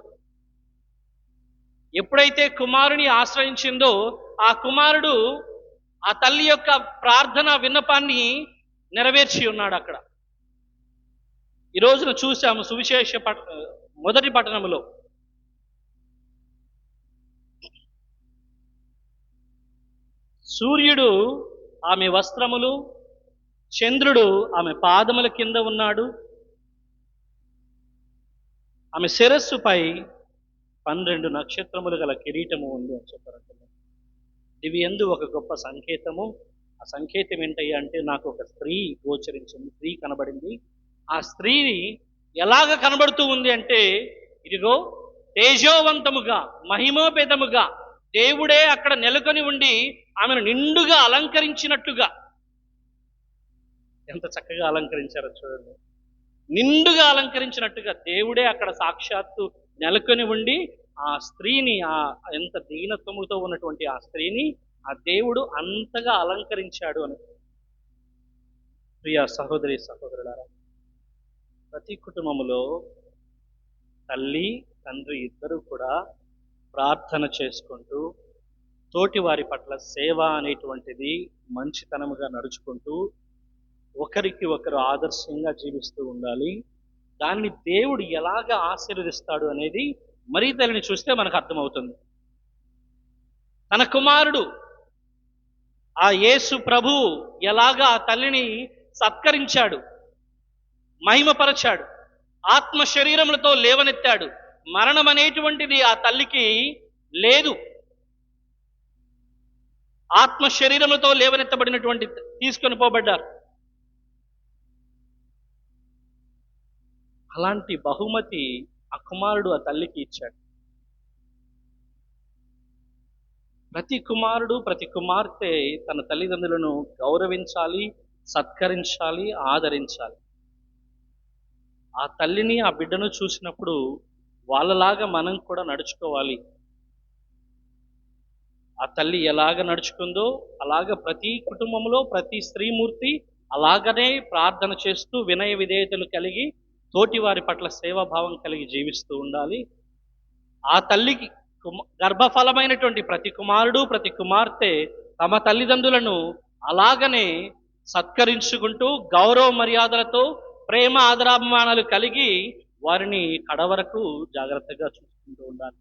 ఎప్పుడైతే కుమారుని ఆశ్రయించిందో ఆ కుమారుడు ఆ తల్లి యొక్క ప్రార్థన విన్నపాన్ని నెరవేర్చి ఉన్నాడు అక్కడ. ఈ రోజున చూసాము సువిశేష మొదటి పట్టణములో సూర్యుడు ఆమె వస్త్రములు, చంద్రుడు ఆమె పాదముల కింద ఉన్నాడు. ఆమె శిరస్సుపై 12 నక్షత్రములు గల కిరీటము ఉంది అని చెప్పారు. ఇవి ఎందు ఒక గొప్ప సంకేతము. ఆ సంకేతం ఏంటయ్యా అంటే నాకు ఒక స్త్రీ గోచరించింది, స్త్రీ కనబడింది. ఆ స్త్రీ ఎలాగ కనబడుతూ ఉంది అంటే ఇదిగో తేజోవంతముగా, మహిమోపేతముగా దేవుడే అక్కడ నెలకొని ఉండి ఆమెను నిండుగా అలంకరించినట్లుగా. ఎంత చక్కగా అలంకరించారో చూడండి. నిండుగా అలంకరించినట్టుగా దేవుడే అక్కడ సాక్షాత్తు నెలకొని ఉండి ఆ స్త్రీని, ఆ ఎంత దీనత్వముతో ఉన్నటువంటి ఆ స్త్రీని ఆ దేవుడు అంతగా అలంకరించాడు అని. ప్రియ సహోదరి సహోదరులారా, ప్రతి కుటుంబములో తల్లి తండ్రి ఇద్దరు కూడా ప్రార్థన చేసుకుంటూ తోటి వారి పట్ల సేవ అనేటువంటిది మంచితనముగా నడుచుకుంటూ ఒకరికి ఒకరు ఆదర్శంగా జీవిస్తూ ఉండాలి. దాన్ని దేవుడు ఎలాగ ఆశీర్వదిస్తాడు అనేది మరీ తల్లిని చూస్తే మనకు అర్థమవుతుంది. తన కుమారుడు ఆ యేసు ప్రభువు ఎలాగా ఆ తల్లిని సత్కరించాడు, మహిమపరచాడు, ఆత్మ శరీరములతో లేవనెత్తాడు. మరణం అనేటువంటిది ఆ తల్లికి లేదు. ఆత్మ శరీరములతో లేవనెత్తబడినటువంటి తీసుకొని పోబడ్డారు. అలాంటి బహుమతి ఆ కుమారుడు ఆ తల్లికి ఇచ్చాడు. ప్రతి కుమారుడు, ప్రతి కుమార్తె తన తల్లిదండ్రులను గౌరవించాలి, సత్కరించాలి, ఆదరించాలి. ఆ తల్లిని, ఆ బిడ్డను చూసినప్పుడు వాళ్ళలాగా మనం కూడా నడుచుకోవాలి. ఆ తల్లి ఎలాగ నడుచుకుందో అలాగ ప్రతి కుటుంబంలో ప్రతి స్త్రీమూర్తి అలాగనే ప్రార్థన చేస్తూ వినయ విధేయతలు కలిగి తోటి వారి పట్ల సేవాభావం కలిగి జీవిస్తూ ఉండాలి. ఆ తల్లికి గర్భఫలమైనటువంటి ప్రతి కుమారుడు ప్రతి కుమార్తె తమ తల్లిదండ్రులను అలాగనే సత్కరించుకుంటూ గౌరవ మర్యాదలతో ప్రేమ ఆదరాభిమానాలు కలిగి వారిని కడవరకు జాగ్రత్తగా చూసుకుంటూ ఉండాలి.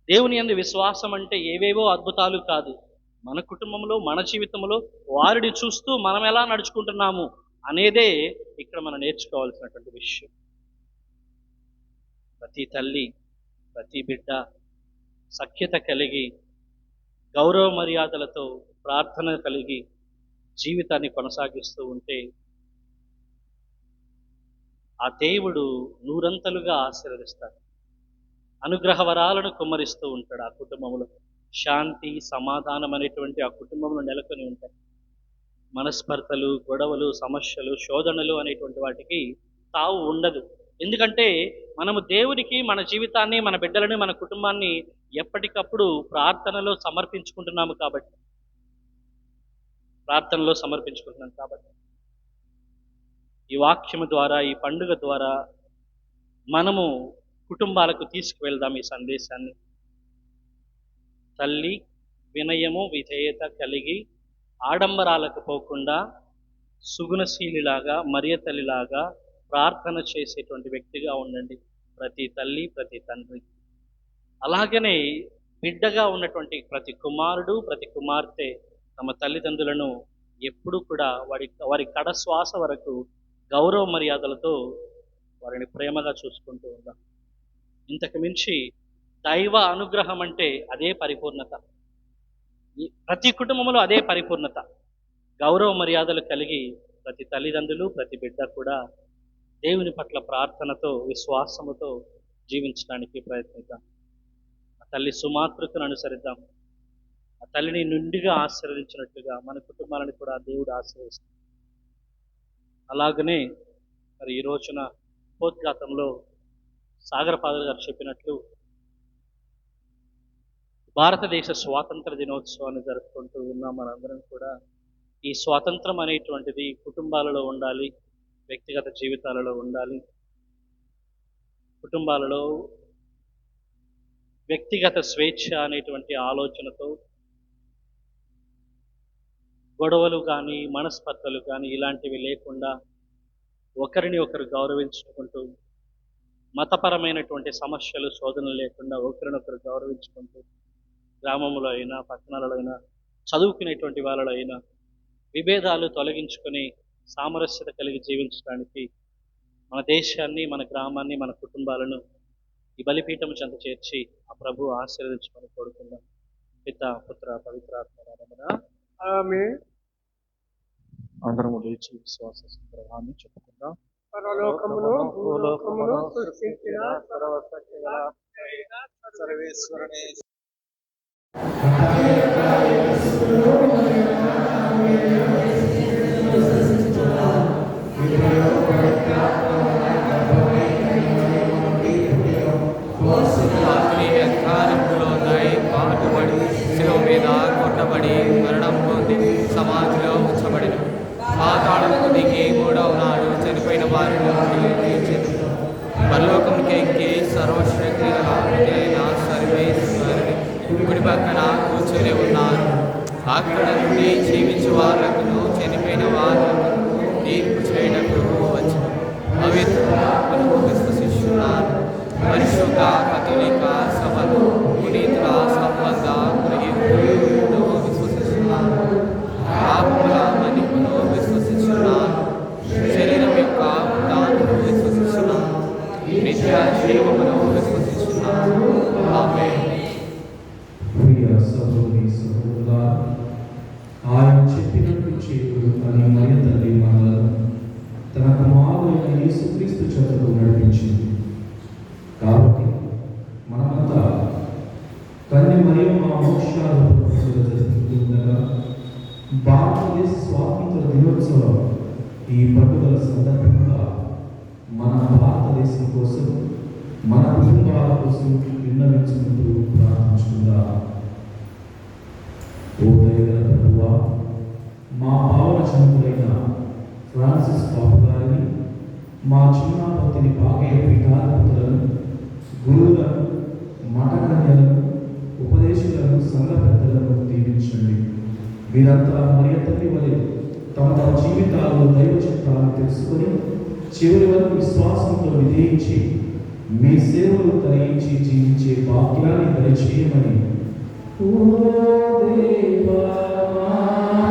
దేవుని యందు విశ్వాసం అంటే ఏవేవో అద్భుతాలు కాదు, మన కుటుంబంలో మన జీవితంలో వారిని చూస్తూ మనం ఎలా నడుచుకుంటున్నాము అనేదే ఇక్కడ మనం నేర్చుకోవాల్సినటువంటి విషయం. ప్రతి తల్లి ప్రతి బిడ్డ సఖ్యత కలిగి గౌరవ మర్యాదలతో ప్రార్థన కలిగి జీవితాన్ని కొనసాగిస్తూ ఉంటే ఆ దేవుడు నూరంతలుగా ఆశీర్వదిస్తాడు, అనుగ్రహ వరాలను కుమ్మరిస్తూ ఉంటాడు. ఆ కుటుంబంలో శాంతి సమాధానం అనేటువంటి ఆ కుటుంబంలో నెలకొని ఉంటాయి. మనస్పర్ధలు గొడవలు సమస్యలు శోధనలు అనేటువంటి వాటికి తావు ఉండదు. ఎందుకంటే మనము దేవునికి మన జీవితాన్ని మన బిడ్డలని మన కుటుంబాన్ని ఎప్పటికప్పుడు ప్రార్థనలో సమర్పించుకుంటున్నాం కాబట్టి ఈ వాక్యము ద్వారా ఈ పండుగ ద్వారా మనము కుటుంబాలకు తీసుకువెళ్దాం ఈ సందేశాన్ని. తల్లి వినయము విధేయత కలిగి ఆడంబరాలకు పోకుండా సుగుణశీలిలాగా మరియతల్లిలాగా ప్రార్థన చేసేటువంటి వ్యక్తిగా ఉండండి ప్రతి తల్లి ప్రతి తండ్రి. అలాగనే బిడ్డగా ఉన్నటువంటి ప్రతి కుమారుడు ప్రతి కుమార్తె తమ తల్లిదండ్రులను ఎప్పుడూ కూడా వారి కడ శ్వాస వరకు గౌరవ మర్యాదలతో వారిని ప్రేమగా చూసుకుంటూ ఉందాం. ఇంతకు మించి దైవ అనుగ్రహం అంటే అదే పరిపూర్ణత. ప్రతి కుటుంబంలో అదే పరిపూర్ణత. గౌరవ మర్యాదలు కలిగి ప్రతి తల్లిదండ్రులు ప్రతి బిడ్డ కూడా దేవుని పట్ల ప్రార్థనతో విశ్వాసముతో జీవించడానికి ప్రయత్నిద్దాం. ఆ తల్లి సుమాతృకను అనుసరిద్దాం. ఆ తల్లిని నుండిగా ఆశీర్వదించినట్లుగా మన కుటుంబాలను కూడా దేవుడు ఆశీర్వదిస్తాడు. అలాగనే మరి ఈ రోజున ఉపోద్ఘాతంలో సాగర్ ఫాదర్ గారు చెప్పినట్లు భారతదేశ స్వాతంత్ర దినోత్సవాన్ని జరుపుకుంటూ ఉన్నాం. మనందరం కూడా ఈ స్వాతంత్రం అనేటువంటిది కుటుంబాలలో ఉండాలి, వ్యక్తిగత జీవితాలలో ఉండాలి. కుటుంబాలలో వ్యక్తిగత స్వేచ్ఛ అనేటువంటి ఆలోచనతో గొడవలు కానీ మనస్పర్ధలు కానీ ఇలాంటివి లేకుండా ఒకరిని ఒకరు గౌరవించుకుంటూ మతపరమైనటువంటి సమస్యలు శోధనలు లేకుండా ఒకరినొకరు గౌరవించుకుంటూ గ్రామంలో అయినా పట్టణాలలో అయినా చదువుకునేటువంటి వాళ్ళలో అయినా విభేదాలు తొలగించుకొని సామరస్యత కలిగి జీవించడానికి మన దేశాన్ని మన గ్రామాన్ని మన కుటుంబాలను ఈ బలిపీఠం చెంత చేర్చి ఆ ప్రభు ఆశీర్వదించమని కోరుకుందాం. పిత పుత్ర పవిత్రాత్మ నామమున ఆమేన్. అందరము లేచి విశ్వాస సంగ్రహాన్ని చెప్పుకుందాం. పరలోకమును భూలోకమును సృష్టించిన సర్వశక్తి గల సర్వేశ్వరుని ఆత్మీయ అధికారంలో పాటుపడి శిలువ మీద కొట్టబడి మరణం పొంది సమాధిలో ఉంచబడిన పాతాళముకు దిగి మూడవ నాడు చనిపోయిన వారిలో పరలోకంకి ఎక్కి సర్వశక్తి అయిన సర్వేశ్వరుని కుడి పక్కన కూర్చొని ఉన్నారు. అక్కడ నుండి జీవించే వాళ్ళకు చనిపోయిన వాళ్ళకు తీర్పు చేయడానికి వచ్చి పవిత్రను విశ్వసిస్తున్నారు. పరిశుద్ధ కథోలిక సభను పునీతుల సంబంధ గ్రహింపులను విశ్వసిస్తున్నారు. పాపముల మన్నిపును విశ్వసిస్తున్నారు. శరీరం యొక్క దాన్ని విశ్వసిస్తున్నారు. నిత్య జీవమును విశ్వసిస్తున్నారు. ఆమేన్. ప్రియ సహోదరి సహోదరులారా, ఆయన చెప్పినట్టు చేయుడు అని మరియ తల్లి మనలను తన కుమారుడైన యేసుక్రీస్తు చెంతకు నడిపించింది. కాబట్టి మనమంతా కన్య మరియమ్మ మోక్షాలను జరుపుతుండగా భారతదేశ స్వాతంత్ర దినోత్సవం ఈ పండుగల సందర్భంగా మన భారతదేశం కోసం మన కుటుంబాల కోసం విన్నవించుకుంటూ ప్రార్థించుకుందాం. ఓ దయగల ప్రభువా, మా భావనచంద్రుడైన ఫ్రాన్సిస్ పాపు గారిని, మా చిన్నాపతిని భాగ్య పీఠాధిపతులను, గురువులను, మఠకన్యలను, ఉపదేశకులను, సంఘ పెద్దలను దీవించండి. వీరంతా మరియ తల్లి వలె తమ తమ జీవితాల్లో దైవ చిత్తాలను తెలుసుకొని చివరి వరకు విశ్వాసంతో విధేయించి మీ సేవలు తరయించి జీవించే భాగ్యాన్ని దయచేయమని ఓ దేవా మా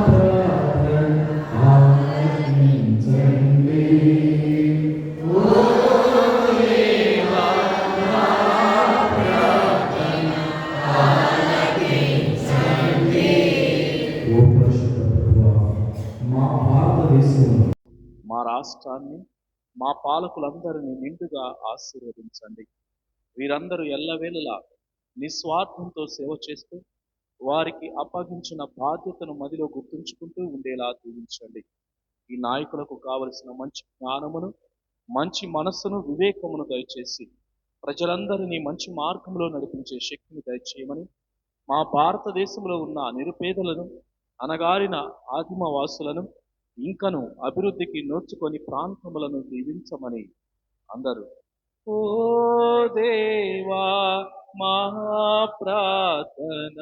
ప్రార్థన ఆలకించండి. ఓ దేవా మా ప్రార్థన ఆలకించండి. ఓ పరిశుద్ధ ప్రభువా, మా భారతదేశంలో మా రాష్ట్రాన్ని, మా పాలకులందరినీ నిండుగా ఆశీర్వదించండి. వీరందరూ ఎల్లవేళలా నిస్వార్థంతో సేవ చేస్తూ వారికి అప్పగించిన బాధ్యతను మదిలో గుర్తుంచుకుంటూ ఉండేలా దీవించండి. ఈ నాయకులకు కావలసిన మంచి జ్ఞానమును, మంచి మనస్సును, వివేకమును దయచేసి ప్రజలందరినీ మంచి మార్గంలో నడిపించే శక్తిని దయచేయమని, మా భారతదేశంలో ఉన్న నిరుపేదలను, అనగారిన ఆదిమవాసులను ఇంకను అభివృద్ధికి నోచుకొని ప్రాంతములను దీవించమని అందరూ ఓ దేవా మా ప్రార్థన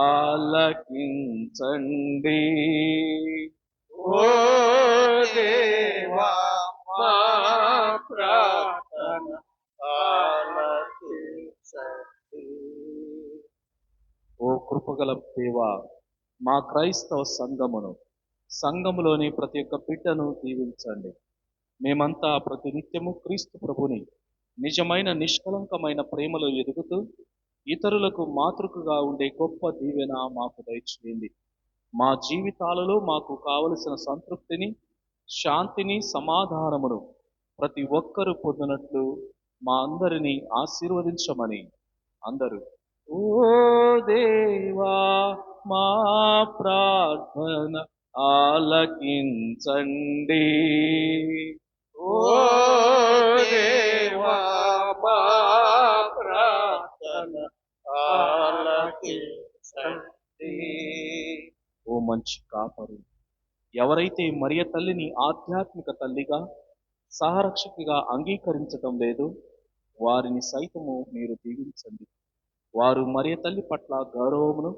ఆలకించండి. ఓ దేవా మా ప్రార్థన ఆలకించండి. ఓ కృపగల దేవా, మా క్రైస్తవ సంఘములోని ప్రతి ఒక్క బిడ్డను దీవించండి. మేమంతా ప్రతినిత్యము క్రీస్తు ప్రభుని నిజమైన నిష్కలంకమైన ప్రేమలో ఎదుగుతూ ఇతరులకు మాతృకగా ఉండే గొప్ప దీవెన మాకు దయచేయండి. మా జీవితాలలో మాకు కావలసిన సంతృప్తిని, శాంతిని, సమాధానమును ప్రతి ఒక్కరూ పొందినట్లు మా అందరినీ ఆశీర్వదించమని అందరూ ఓ దేవా మా ప్రార్థన ఆలకించండి. ఓ దేవా మా ప్రార్థన ఆలకించండి. ఓ మంచి కాపరు, ఎవరైతే మరియ తల్లిని ఆధ్యాత్మిక తల్లిగా, సహరక్షకిగా అంగీకరించటం లేదు వారిని సైతము మీరు దీవించండి. వారు మరియ తల్లి పట్ల గౌరవమును,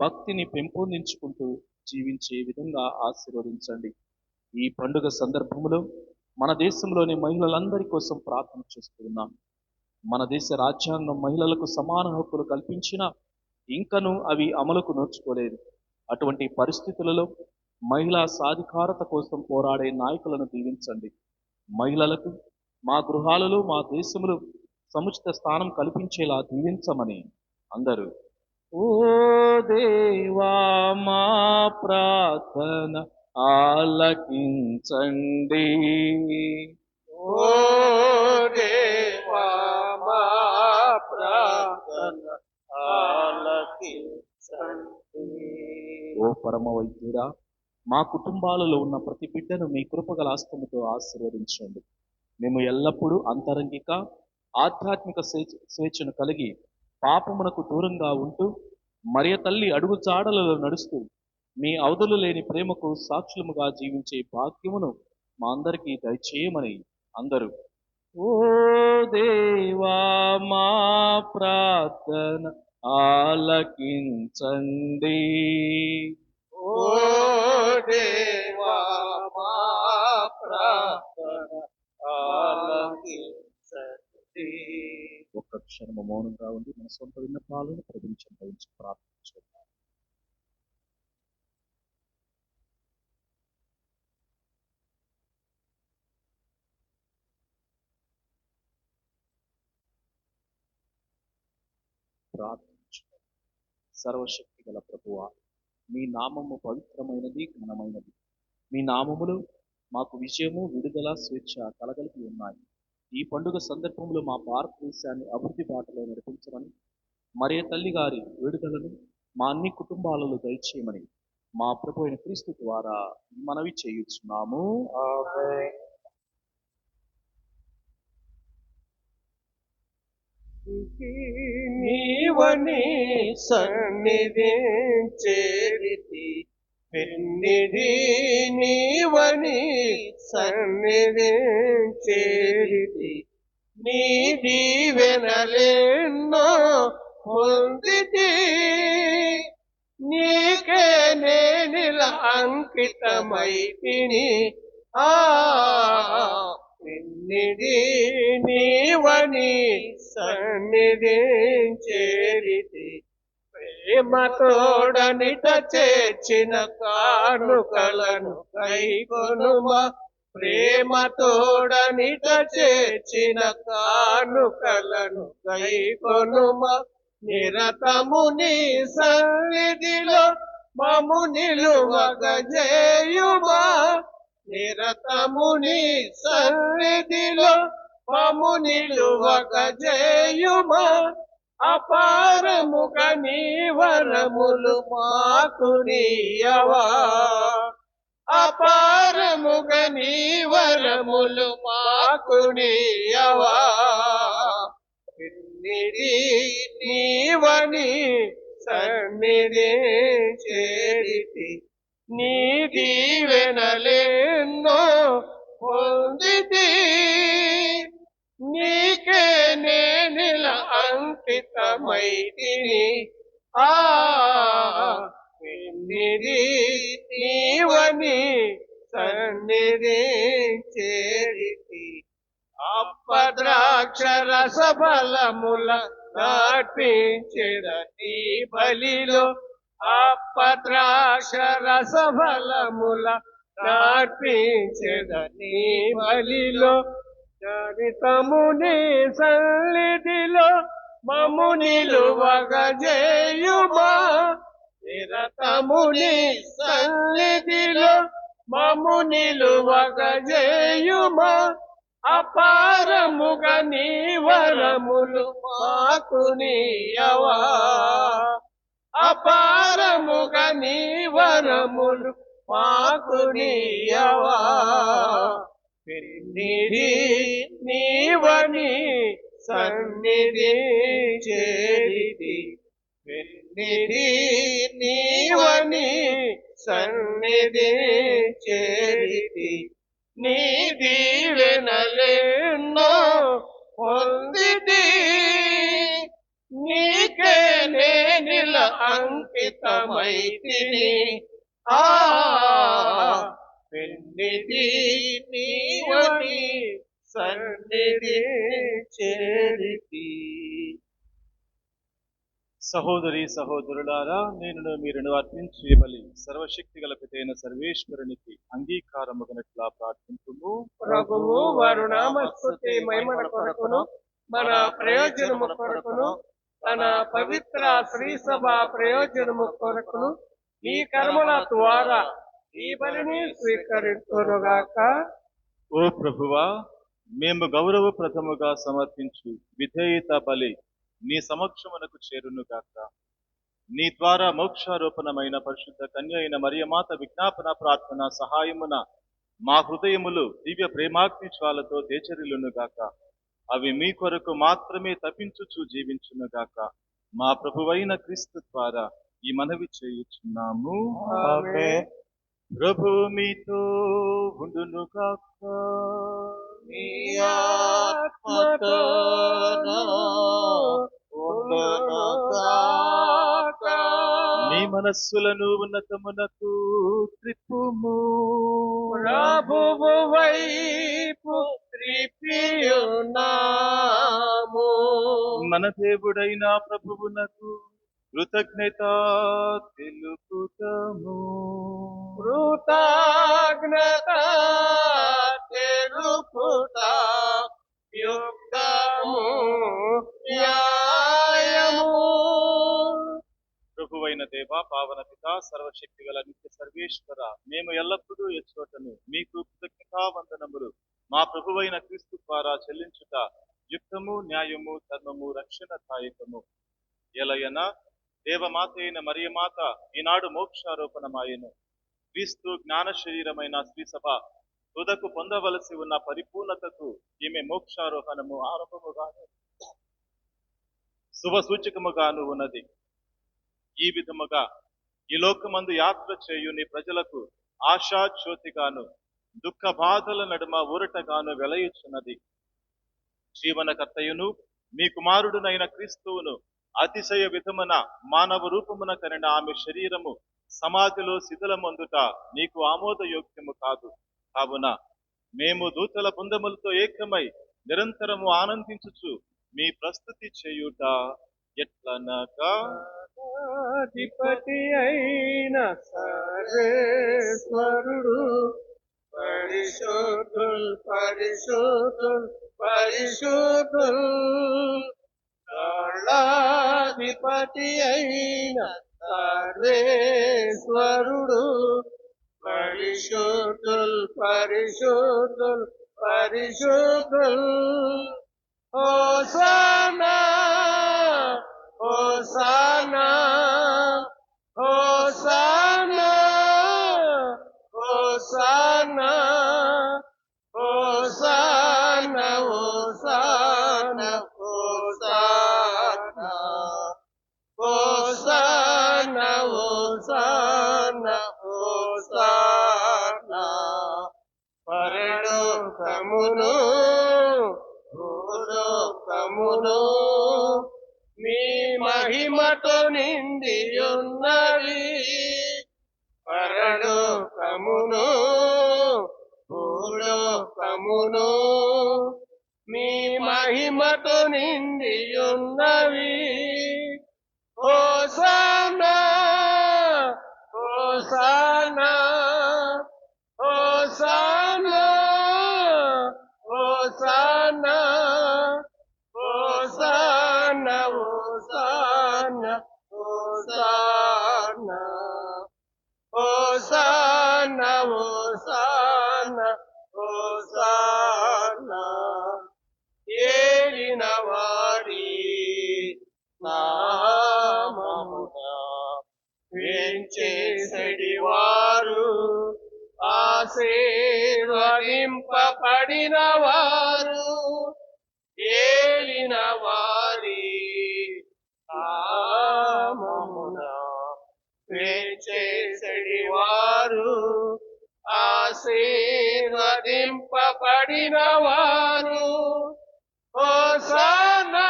భక్తిని పెంపొందించుకుంటూ జీవించే విధంగా ఆశీర్వదించండి. ఈ పండుగ సందర్భంలో మన దేశంలోని మహిళలందరి కోసం ప్రార్థన చేస్తున్నాం. మన దేశ రాజ్యాంగం మహిళలకు సమాన హక్కులు కల్పించినా ఇంకనూ అవి అమలుకు నోచుకోలేదు. అటువంటి పరిస్థితులలో మహిళా సాధికారత కోసం పోరాడే నాయకులను దీవించండి. మహిళలకు మా గృహాలలో, మా దేశంలో సముచిత స్థానం కల్పించేలా దీవించమని అందరూ ఓ దేవా మా ప్రార్థన ఆలకించండి. ఓ దేవా మా ప్రార్థన ఆలకించండి. ఓ పరమ వైద్యుడా, మా కుటుంబాలలో ఉన్న ప్రతి బిడ్డను మీ కృపగల హస్తముతో ఆశీర్వదించండి. మేము ఎల్లప్పుడూ అంతరంగిక, ఆధ్యాత్మిక స్వేచ్ఛను కలిగి పాపమునకు దూరంగా ఉంటూ మరియ తల్లి అడుగు జాడలలో నడుస్తూ మీ అవధులు లేని ప్రేమకు సాక్షులముగా జీవించే భాగ్యమును మా అందరికీ దయచేయమని అందరూ ఓ దేవా మా ప్రార్థన ఆలకించండి. ఓ దేవా మా ప్రార్థన ఆలకించండి. ఒక్క క్షణము మౌనంగా ఉండి మన సొంత విన్నపాలను ప్రతించి ప్రార్థించారు. ప్రార్థించారు. సర్వశక్తి గల ప్రభువా, మీ నామము పవిత్రమైనది, ఘనమైనది. మీ నామములు మాకు విజయము, విడుదల, స్వేచ్ఛ కలగలిపి ఉన్నాయి. ఈ పండుగ సందర్భంలో మా భారతదేశాన్ని అభివృద్ధి బాటలో నడిపించమని, మరియ తల్లి గారి విడుదలను మా అన్ని కుటుంబాలలో దయచేయమని మా ప్రభు అయిన క్రీస్తు ద్వారా మనవి చేయుచున్నాము. ఆమేన్. నీవని సన్నిధి చేరితి, పెన్నిధి నీవని సన్నిధి చేరితి, నీ దీవెనలెన్నో పొందితి నీకే నేనిల అంకితమైతిని నిన్నిది నీవని సన్నిధి చేరితి ప్రేమతోడనిట చేర్చిన కానుకలను కైకొనుమా ప్రేమతోడనిట చేర్చిన కానుకలను కైకొనుమా నిరతము నీ సన్నిధిలో మము నిలువగజేయుమా నిరతము నీ సన్నిధిలో మము నిలువగజేయుమా అపారముగా నీ వరములు మాకు నీయవా అపారముగా నీ వరములు మాకు నీయవా నిన్నిది నీవని సన్నిధి చేరితి నీ దీవెనలెన్నో పొందితి నీకే నేనిల అంకితమైతిని నిన్నిది నీవని సన్నిధి చేరితి అప్పద్రాక్ష రసఫలముల నాటించెద నీ బలిలో అప్పద్రాక్ష రసఫలముల నాటించెద నీ బలిలో చరితము నీ సన్నిధిలో మము నిలువగజేయుమా నిరతము నీ సన్నిధిలో మము నిలువగజేయుమా అపారముగా నీ వరములు మాకు నీయవా అపారముగా నీ వరములు మాకు నీయవా నిన్నిది నీవని సన్నిధి చేరితి నిన్నిది నీవని సన్నిధి చేరితి నీ దీవెనలెన్నో పొందితి నీకే నేనిల అంకితమైతిని నిన్నిది నీవని సన్నిధి చేరితి సహోదరి సహోదరులారా, నేను మీరును అర్పించే బలి సర్వశక్తి గల పితైన సర్వేశ్వరునికి అంగీకారముగనట్లా ప్రార్థించుము. ప్రభువు వారు నామస్తుతి మహిమల కొరకును మన ప్రయోజనము కొరకును తన పవిత్ర శ్రీ సభ ప్రయోజనము కొరకును ఈ కర్మల ద్వారా ఈ బలిని స్వీకరించునుగాక. ఓ ప్రభువా, మేము గౌరవప్రదముగా సమర్పించు విధేయత బలి నీ సమక్షమునకు చేరునుగాక. నీ ద్వారా మోక్షారోపణమైన పరిశుద్ధ కన్య అయిన మరియమాత విజ్ఞాపన ప్రార్థన సహాయమున మా హృదయములు దివ్య ప్రేమాగ్ని జ్వాలతో తేజరిల్లునుగాక. అవి మీ కొరకు మాత్రమే తప్పించుచు జీవించునుగాక. మా ప్రభువైన క్రీస్తు ద్వారా ఈ మనవి చేయుచున్నాము. ఆమేన్. ప్రభు మీతో ఉండునుగాక. నీ ఆత్మతోను ఉండునుగాక. మీ మనస్సులను ఉన్నతమునకు త్రిప్పుము. ప్రభువు వైపు త్రిప్పియున్నాము. మన దేవుడైన ప్రభువునకు కృతజ్ఞత తెలుపుతాము. కృతజ్ఞత తెలుపుట యుక్తము న్యాయము. ప్రభువైన దేవ, పావన పిత, సర్వశక్తి గల నిత్య సర్వేశ్వర, మేము ఎల్లప్పుడూ ఎచ్చోటను మీకు కృతజ్ఞతావందనములు మా ప్రభువైన క్రీస్తు ద్వారా చెల్లించుట యుక్తము, న్యాయము, ధర్మము, రక్షణదాయకము. ఎలయన దేవమాత అయిన మరియమాత ఈనాడు మోక్షారోపణమాయను. క్రీస్తు జ్ఞాన శరీరమైన శ్రీసభ తుదకు పొందవలసి ఉన్న పరిపూర్ణతకు ఈమె మోక్షారోహణము ఆరంభముగాను శుభ సూచకముగాను ఉన్నది. ఈ విధముగా ఈ లోకమందు యాత్ర చేయు నీ ప్రజలకు ఆశా జ్యోతిగాను దుఃఖ బాధల నడుమ ఊరటగాను వెలయుచున్నది. జీవనకర్తయును మీ కుమారుడునైన క్రీస్తువును అతిశయ విధమున మానవ రూపమున కనిన ఆమె శరీరము సమాధిలో శిథిలమందుట నీకు ఆమోదయోగ్యము కాదు. కావున మేము దూతల బృందములతో ఏకమై నిరంతరము ఆనందించుచు మీ ప్రస్తుతి చేయుట ఎట్లనగా, అధిపతి అయిన సర్వేశ్వరుడు పరిశుద్ధుల్ పరిశుద్ధుల్ పరిశుద్ధుల్, దళాధిపతి అయిన సర్వేశ్వరుడు పరిశుద్ధుల్ పరిశుద్ధుల్ పరిశుద్ధుల్. హోసానా హోసానా హోసానా హోసానా హోసానా హోసానా హోసానా హోసానా హోసానా హోసానా. పరలోకమును భూలోకమును మీ మహిమతో నిండి ఉన్నవి. పరలోకమును భూలోకమును మీ మహిమతో నిండి ఉన్నవి. హోసానా హోసానా హోసానా హోసానా హోసానా హోసానా హోసానా హోసానా హోసానా హోసానా. ఏలిన వారి నామమున వేంచేసెడి వారు ఆశీర్వదింపబడిన వారు. ఏలిన వారి నామమున వేంచేసెడి వారు ఆశీర్వదింపబడిన వారు. హోసానా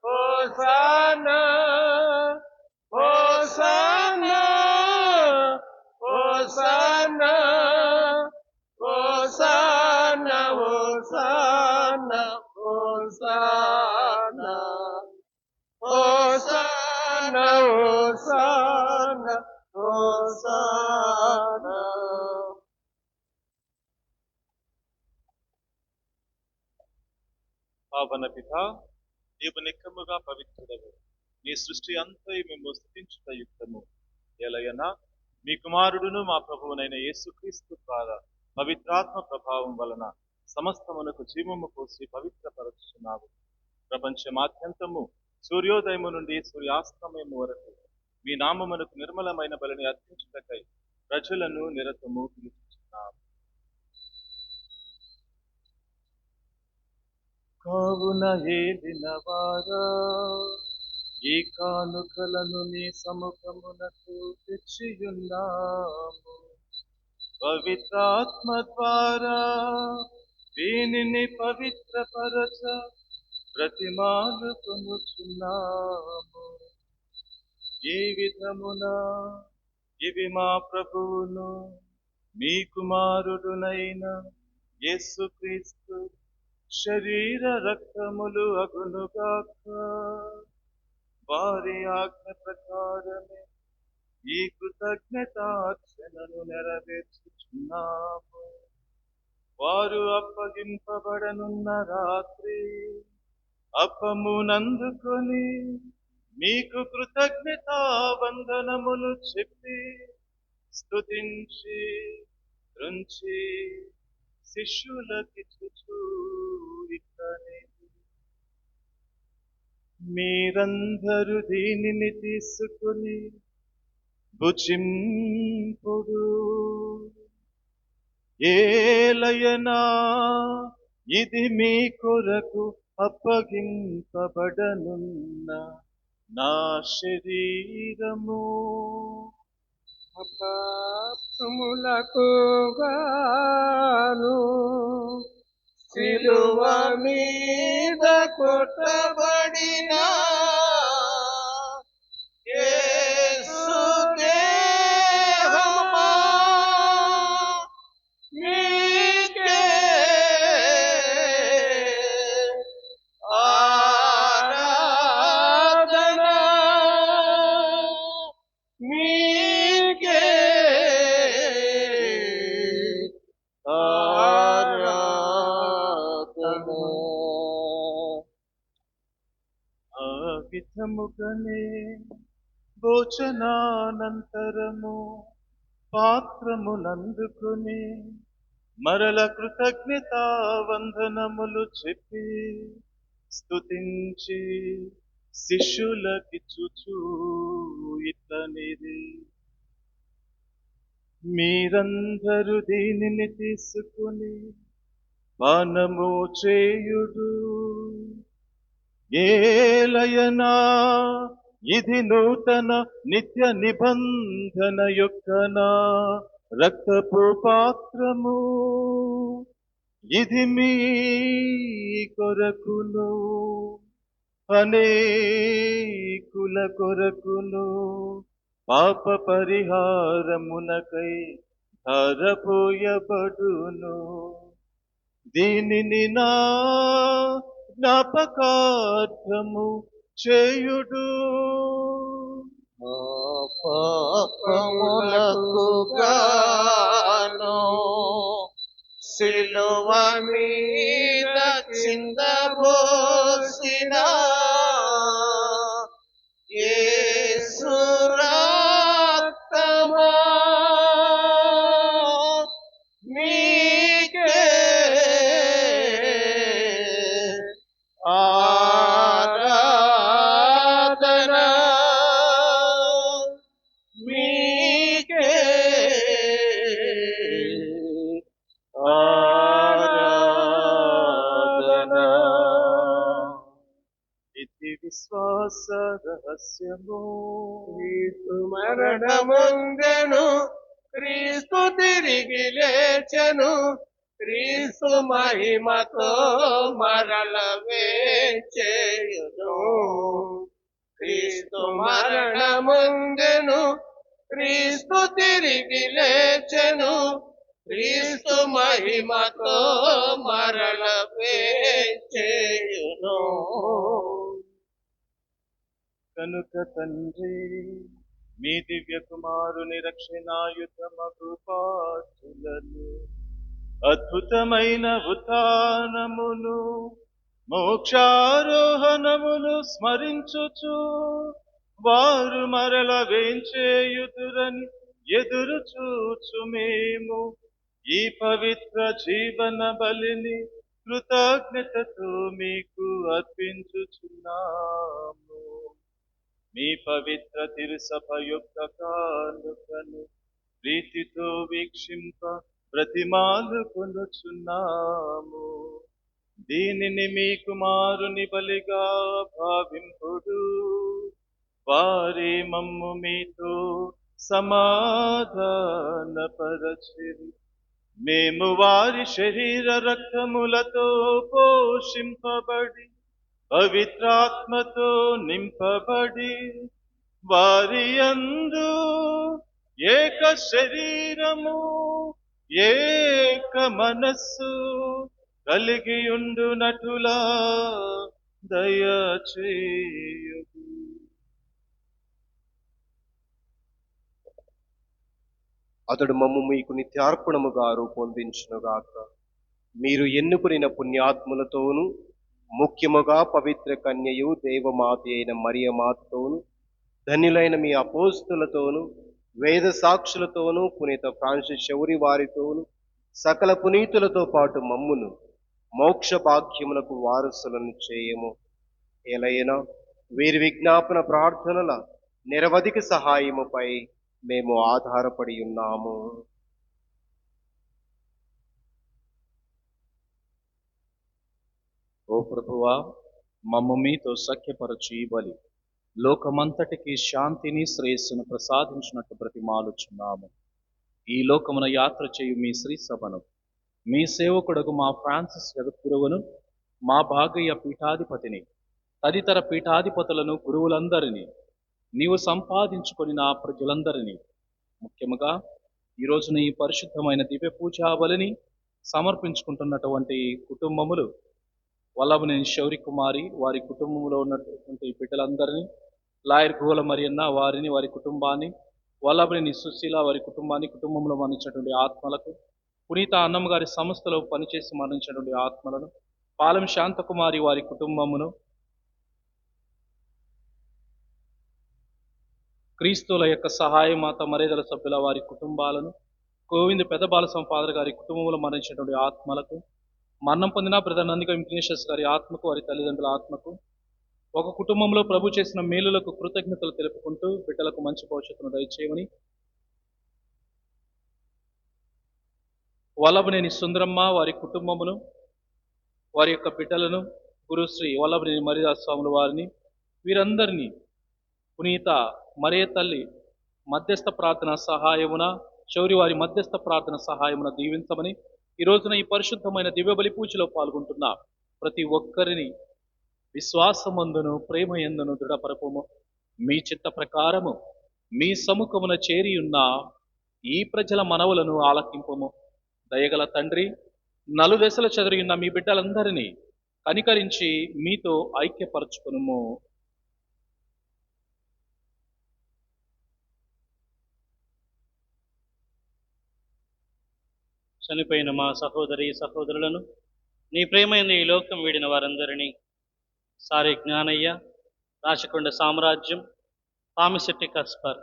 హోసానా హోసానా హోసానా హోసానా హోసానా హోసానా హోసానా హోసానా హోసానా. పావన పిత, నీవు నిక్కముగా పవిత్రుడవు. నీ సృష్టి అంతయు మేము స్తుతించుట యుక్తము. ఎలయనా మీ కుమారుడును మా ప్రభువునైన యేసుక్రీస్తు ద్వారా పవిత్రాత్మ ప్రభావం వలన సమస్తమునకు జీవము పోసి పవిత్రపరచుచున్నావు. ప్రపంచమాద్యంతము సూర్యోదయము నుండి సూర్యాస్తమయము వరకు మీ నామమునకు నిర్మలమైన బలిని అర్పించుటకై ప్రజలను నిరతము పిలుచుచున్నావు. కావున ఏలిన వారా, ఈ కానుకలను నీ సముఖమునకు తెచ్చియున్నాము. పవిత్రాత్మ ద్వారా దీనిని పవిత్రపరచ ప్రతిమాలుకొనుచున్నాము. ఈ విధమున ఇవి మా ప్రభువును మీ కుమారుడునైన యేసుక్రీస్తు శరీర రక్తములు అగునుగాక. వారి ఆజ్ఞ ప్రకారమే ఈ కృతజ్ఞతార్చనను నెరవేర్చుచున్నాము. వారు అప్పగింపబడనున్న రాత్రి అప్పమునందుకొని మీకు కృతజ్ఞతా వందనములు చెప్పి స్తుతించి త్రుంచి శిష్యులకిచ్చుచూ ఇట్లనే, మీరందరూ దీనిని తీసుకుని భుజింపుడు. ఏలయనా ఇది మీ కొరకు అప్పగింపబడనున్న నా శరీరము. పాపములకు గాను సిలువ మీద కొట్టబడిన యేసు దేహమా, నీకే ఆరాధన, నీకే ఆరాధన. ఆ విధముగనే భోజనానంతరము పాత్రమునందుకుని మరల కృతజ్ఞతా వందనములు చెప్పి స్తుతించి శిష్యులకిచ్చుచూ ఇట్లనిది, మీరందరూ దీనిని తీసుకుని పానము చేయుడు. ఏలయనా ఇది నూతన నిత్య నిబంధన యొక్క నా రక్తపు పాత్రము. ఇది మీ కొరకును అనేకుల కొరకును పాప పరిహారమునకై ధారపోయబడును. దీనిని నా జ్ఞాపకార్థము చేయుడు. మా పాపములకు గాను సిలువ మీద చిందబోసిన యేసు రక్తమా, నీకే ఆరాధన, నీకే ఆరాధన. ఇది విశ్వాస రహస్యము. క్రీస్తు మరణముందెను, క్రీస్తు తిరిగి లేచెను, క్రీస్తు మహిమతో మరల వేచేయును. క్రీస్తు మరణముందెను, క్రీస్తు తిరిగి లేచెను, క్రీస్తు మహిమతో మరల వేచేయును. కనుక తండ్రి, మీ దివ్య కుమారుని రక్షణాయుధమగు పాఠులను అద్భుతమైన ఉత్థానమును మోక్షారోహణమును స్మరించుచు వారు మరల వేంచేయుదురని ఎదురు చూచు మేము ఈ పవిత్ర జీవన బలిని కృతజ్ఞతతో మీకు అర్పించుచున్నాము. మీ పవిత్ర తిరుసభ యొక్క కానుకను ప్రీతితో వీక్షింప ప్రతిమాలు కొనుచున్నాము. దీనిని మీ కుమారుని బలిగా భావింపుడు. వారి మమ్ము మీతో సమాధానపరచిరి. మేము వారి శరీర రక్తములతో పోషింపబడి పవిత్రాత్మతో నింపబడి వారి యందు ఏక శరీరము ఏక మనస్సు కలిగియుండునటులా దయచేయుడు. అతడు మమ్ము మీకు నిత్యార్పణముగా రూపొందించునుగాక. మీరు ఎన్నుకునిన పుణ్యాత్ములతోనూ ముఖ్యముగా పవిత్ర కన్యయు దేవమాత అయిన మరియమాతతోనూ ధన్యులైన మీ అపోస్తులతోనూ వేద సాక్షులతోనూ పునీత ఫ్రాన్సిస్ శౌరి వారితోనూ సకల పునీతులతో పాటు మమ్మును మోక్ష భాగ్యములకు వారసులను చేయము. ఎలైనా వీరి విజ్ఞాపన ప్రార్థనల నిరవధిక సహాయముపై మేము ఆధారపడి ఉన్నాము. ఓ ప్రభువా, మమ్ము మీతో సఖ్యపరచు ఈ బలి లోకమంతటికి శాంతిని శ్రేయస్సును ప్రసాదించినట్టు బ్రతిమాలుచున్నాము. ఈ లోకమున యాత్ర చేయు మీ శ్రీ సభను మీ సేవకుడకు మా ఫ్రాన్సిస్ జగద్గురువును మా భాగయ్య పీఠాధిపతిని తదితర పీఠాధిపతులను గురువులందరినీ నీవు సంపాదించుకొని నా ప్రజలందరినీ ముఖ్యముగా ఈ రోజున ఈ పరిశుద్ధమైన దివ్య పూజా బలిని సమర్పించుకుంటున్నటువంటి కుటుంబములు వల్లభనేని శౌరి కుమారి వారి కుటుంబంలో ఉన్నటువంటి బిడ్డలందరినీ, లాయర్ గోల మరియన్న వారిని వారి కుటుంబాన్ని, వల్లభనేని సుశీల వారి కుటుంబాన్ని, కుటుంబంలో మరణించినటువంటి ఆత్మలకు, పునీత అన్నమ్మ గారి సంస్థలో పనిచేసి మరణించినటువంటి ఆత్మలను, పాలెం శాంతకుమారి వారి కుటుంబమును, క్రీస్తుల యొక్క సహాయమాత మర్యాదల సభ్యుల వారి కుటుంబాలను, గోవింద్ పెద్ద బాలసం ఫాదర్ గారి కుటుంబంలో మరణించినటువంటి ఆత్మలకు, మరణం పొందిన బ్రదర్ నందిగం ఇగ్నేషియస్ గారి ఆత్మకు, వారి తల్లిదండ్రుల ఆత్మకు, ఒక కుటుంబంలో ప్రభు చేసిన మేలులకు కృతజ్ఞతలు తెలుపుకుంటూ బిడ్డలకు మంచి భవిష్యత్తును దయచేయమని, వల్లభనేని సుందరమ్మ వారి కుటుంబమును, వారి యొక్క బిడ్డలను, గురుశ్రీ వల్లభనేని మరిదాస్ స్వాముల వారిని, వీరందరినీ పునీత మరియ తల్లి మధ్యస్థ ప్రార్థన సహాయమున, శౌరి వారి మధ్యస్థ ప్రార్థన సహాయమున దీవించమని, ఈ రోజున ఈ పరిశుద్ధమైన దివ్య బలి పూజలో పాల్గొంటున్న ప్రతి ఒక్కరిని విశ్వాసమందును ప్రేమ యందును దృఢపరపము. మీ చిత్త ప్రకారము మీ సముఖమున చేరి ఉన్న ఈ ప్రజల మనవులను ఆలకింపము. దయగల తండ్రి, నలుదెసల చెదరియున్న మీ బిడ్డలందరినీ కనికరించి మీతో ఐక్యపరచుకునుము. చనిపోయిన మా సహోదరి సహోదరులను, నీ ప్రేమైన ఈ లోకం వీడిన వారందరినీ, సారే జ్ఞానయ్య, రాచకొండ సామ్రాజ్యం, పామిశెట్టి కస్పర్,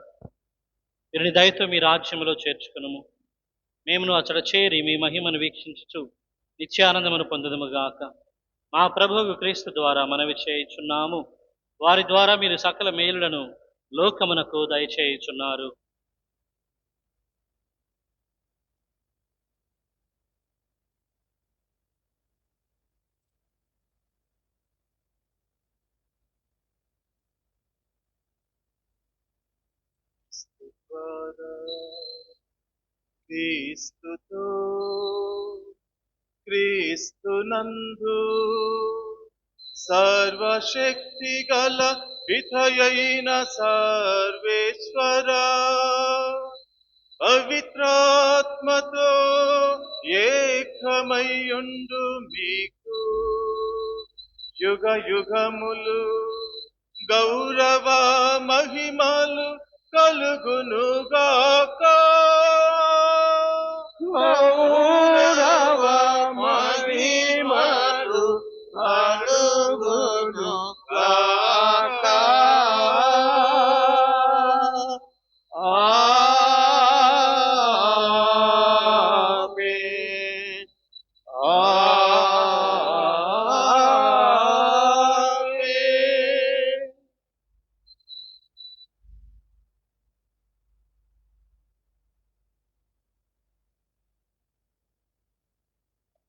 వీరిని దయతో మీ రాజ్యములో చేర్చుకునుము. మేమును అచట చేరి మీ మహిమను వీక్షించుచు నిత్యానందమును పొందదుముగాక. మా ప్రభువు క్రీస్తు ద్వారా మనవి చేయుచున్నాము. వారి ద్వారా మీరు సకల మేలులను లోకమునకు దయచేయుచున్నారు. క్రీస్తుతో క్రీస్తునందు సర్వశక్తి గల విధయైన సర్వేశ్వర పవిత్రాత్మతో ఏకమయ్యుండు మీకు యుగ యుగములు గౌరవ మహిమలు కలుగునుగాక. గౌరవ మహిమలు కలుగునుగాక. ఆమేన్. ఆమేన్.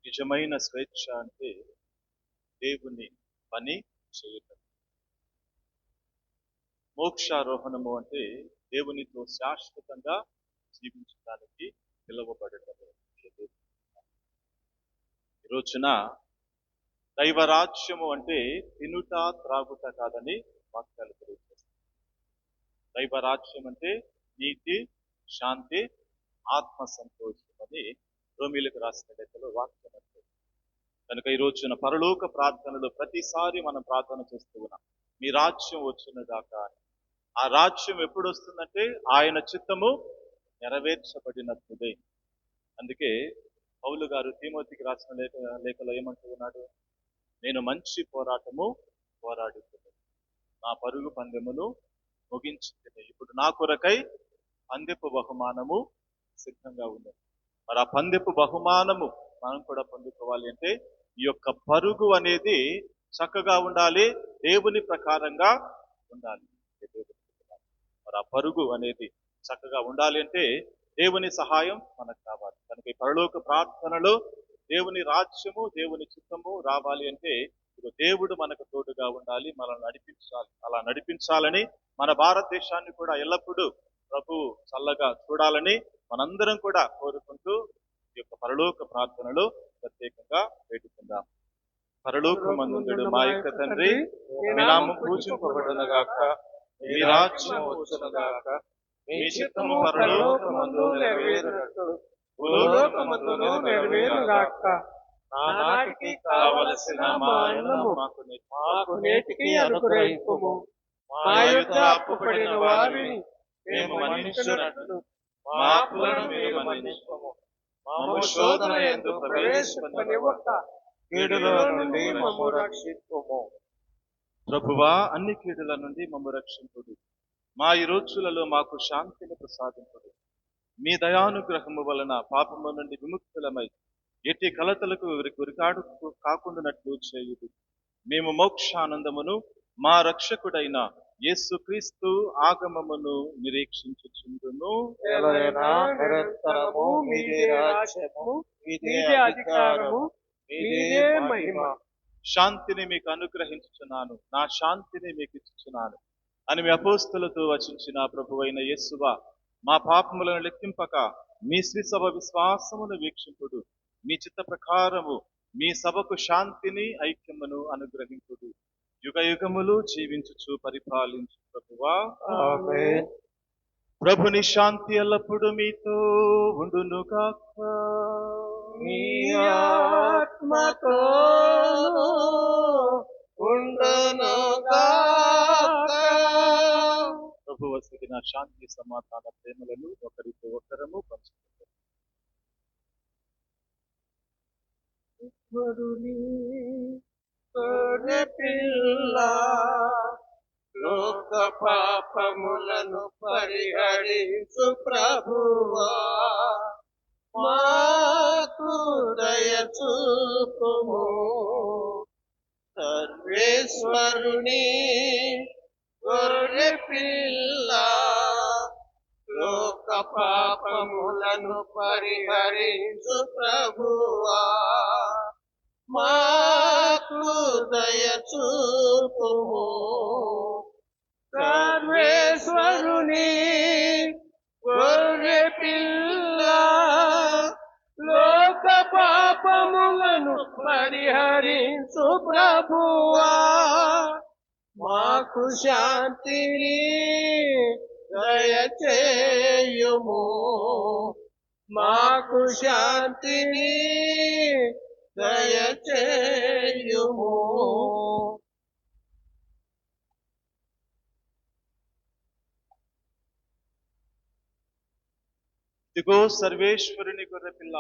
నిజమైన స్వేచ్ఛ అంటే దేవుని పని చేయటం. మోక్షారోహణము అంటే దేవునితో శాశ్వతంగా జీవించడానికి పిలువబడటం. ఈ రోజున దైవరాజ్యము అంటే తినుట త్రాగుట కాదని వాక్యాలు తెలియజేస్తాయి. దైవరాజ్యం అంటే నీతి, శాంతి, ఆత్మ సంతోషం అని రోమీలకు రాసిన లేఖలో వాక్యం అంటే. కనుక ఈ రోజున పరలోక ప్రార్థనలు ప్రతిసారి మనం ప్రార్థన చేస్తూ ఉన్నాం, మీ రాజ్యం వచ్చునుగాక అని. ఆ రాజ్యం ఎప్పుడు వస్తుందంటే ఆయన చిత్తము నెరవేర్చబడినప్పుడే. అందుకే పౌలు గారు తిమోతికి రాసిన లేఖలో ఏమంటూ ఉన్నాడు? నేను మంచి పోరాటము పోరాడుతున్నాను, నా పరుగు పందెమును ముగించుకుని ఇప్పుడు నా కొరకై పందెపు బహుమానము సిద్ధంగా ఉంది. మరి ఆ పందెపు బహుమానము మనం కూడా పొందుకోవాలి అంటే ఈ యొక్క పరుగు అనేది చక్కగా ఉండాలి, దేవుని ప్రకారంగా ఉండాలి. మరి ఆ పరుగు అనేది చక్కగా ఉండాలి అంటే దేవుని సహాయం మనకు కావాలి. కనుక ఈ పరలోక ప్రార్థనలో దేవుని రాజ్యము, దేవుని చిత్తము రావాలి అంటే దేవుడు మనకు తోడుగా ఉండాలి, మనల్ని నడిపించాలి. అలా నడిపించాలని మన భారతదేశాన్ని కూడా ఎల్లప్పుడూ ప్రభు చల్లగా చూడాలని మనందరం కూడా కోరుకుంటూ ఈ యొక్క పరలోక ప్రార్థనలో ప్రత్యేకంగా వేడుకుందాం. పరలోకమందుండు మా యొక్క తండ్రి, మీ నామం పూజింపబడునుగాక, మీ రాజ్యం వచ్చునుగాక, మీ చిత్తము పరలోకమందు నెరవేరునట్లు భూలోకమందును నెరవేరుగాక. నానాటికి కావలసిన మా అన్నము మాకు నేటికి అనుగ్రహింపుము. మా యొద్ద అప్పుపడిన వారిని మేము మన్నించునట్లు మా అప్పులను మేము మన్నించుము. మమ్ము శోధన యందు ప్రవేశింపనివ్వక కీడులో నుండి మమ్ము రక్షించుము. ప్రభువా, అన్ని కీడుల నుండి మమ్ము రక్షింపుడు. మా ఈ రోజులలో మాకు శాంతిని ప్రసాదింపుడు. మీ దయానుగ్రహము వలన పాపము నుండి విముక్తులమై ఎట్టి కలతలకు గురికాడు కాకుండానట్లు చేయుడు. మేము మోక్షానందమును మా రక్షకుడైన యేసుక్రీస్తు ఆగమమును నిరీక్షించుచుందుము. నిరంతరము మీదే రాజ్యము, మీదే అధికారము, మీదే మహిమ. శాంతిని మీకు అనుగ్రహించుచున్నాను, నా శాంతిని మీకు ఇచ్చుచున్నాను అని మీ అపోస్తలతో వచించిన ప్రభువైన యేసువా, మా పాపములను లెక్కింపక మీ శ్రీ సభ విశ్వాసమును వీక్షింపుడు. మీ చిత్త ప్రకారము మీ సభకు శాంతిని ఐక్యమును అనుగ్రహింపుడు. యుగ యుగములు జీవించుచు పరిపాలించు ప్రభువా. ఆమేన్. ప్రభుని శాంతి ఎల్లప్పుడూ మీతో ఉండునుగాక. మీ ఆత్మతోను ఉండునుగాక. ప్రభు వసగిన శాంతి సమాధాన ప్రేమలను ఒకరితో ఒకరము పంచుకుంటారు. పిల్ల లోక పాపములను పరిహరించు ప్రభువా, మాకు దయ చూపుము. సర్వేశ్వరుని గొర్రె పిల్ల లోక పాపములను పరిహరించు ప్రభువా, మాకు దయ చూపుము. సర్వేశ్వరుని గొర్రె పిల్ల లోక పాపములను పరిహరించు ప్రభువా, మాకు శాంతిని దయచేయుము. మాకు శాంతిని దయచేయుము. ఇదిగో సర్వేశ్వరుని గొర్రెపిల్ల,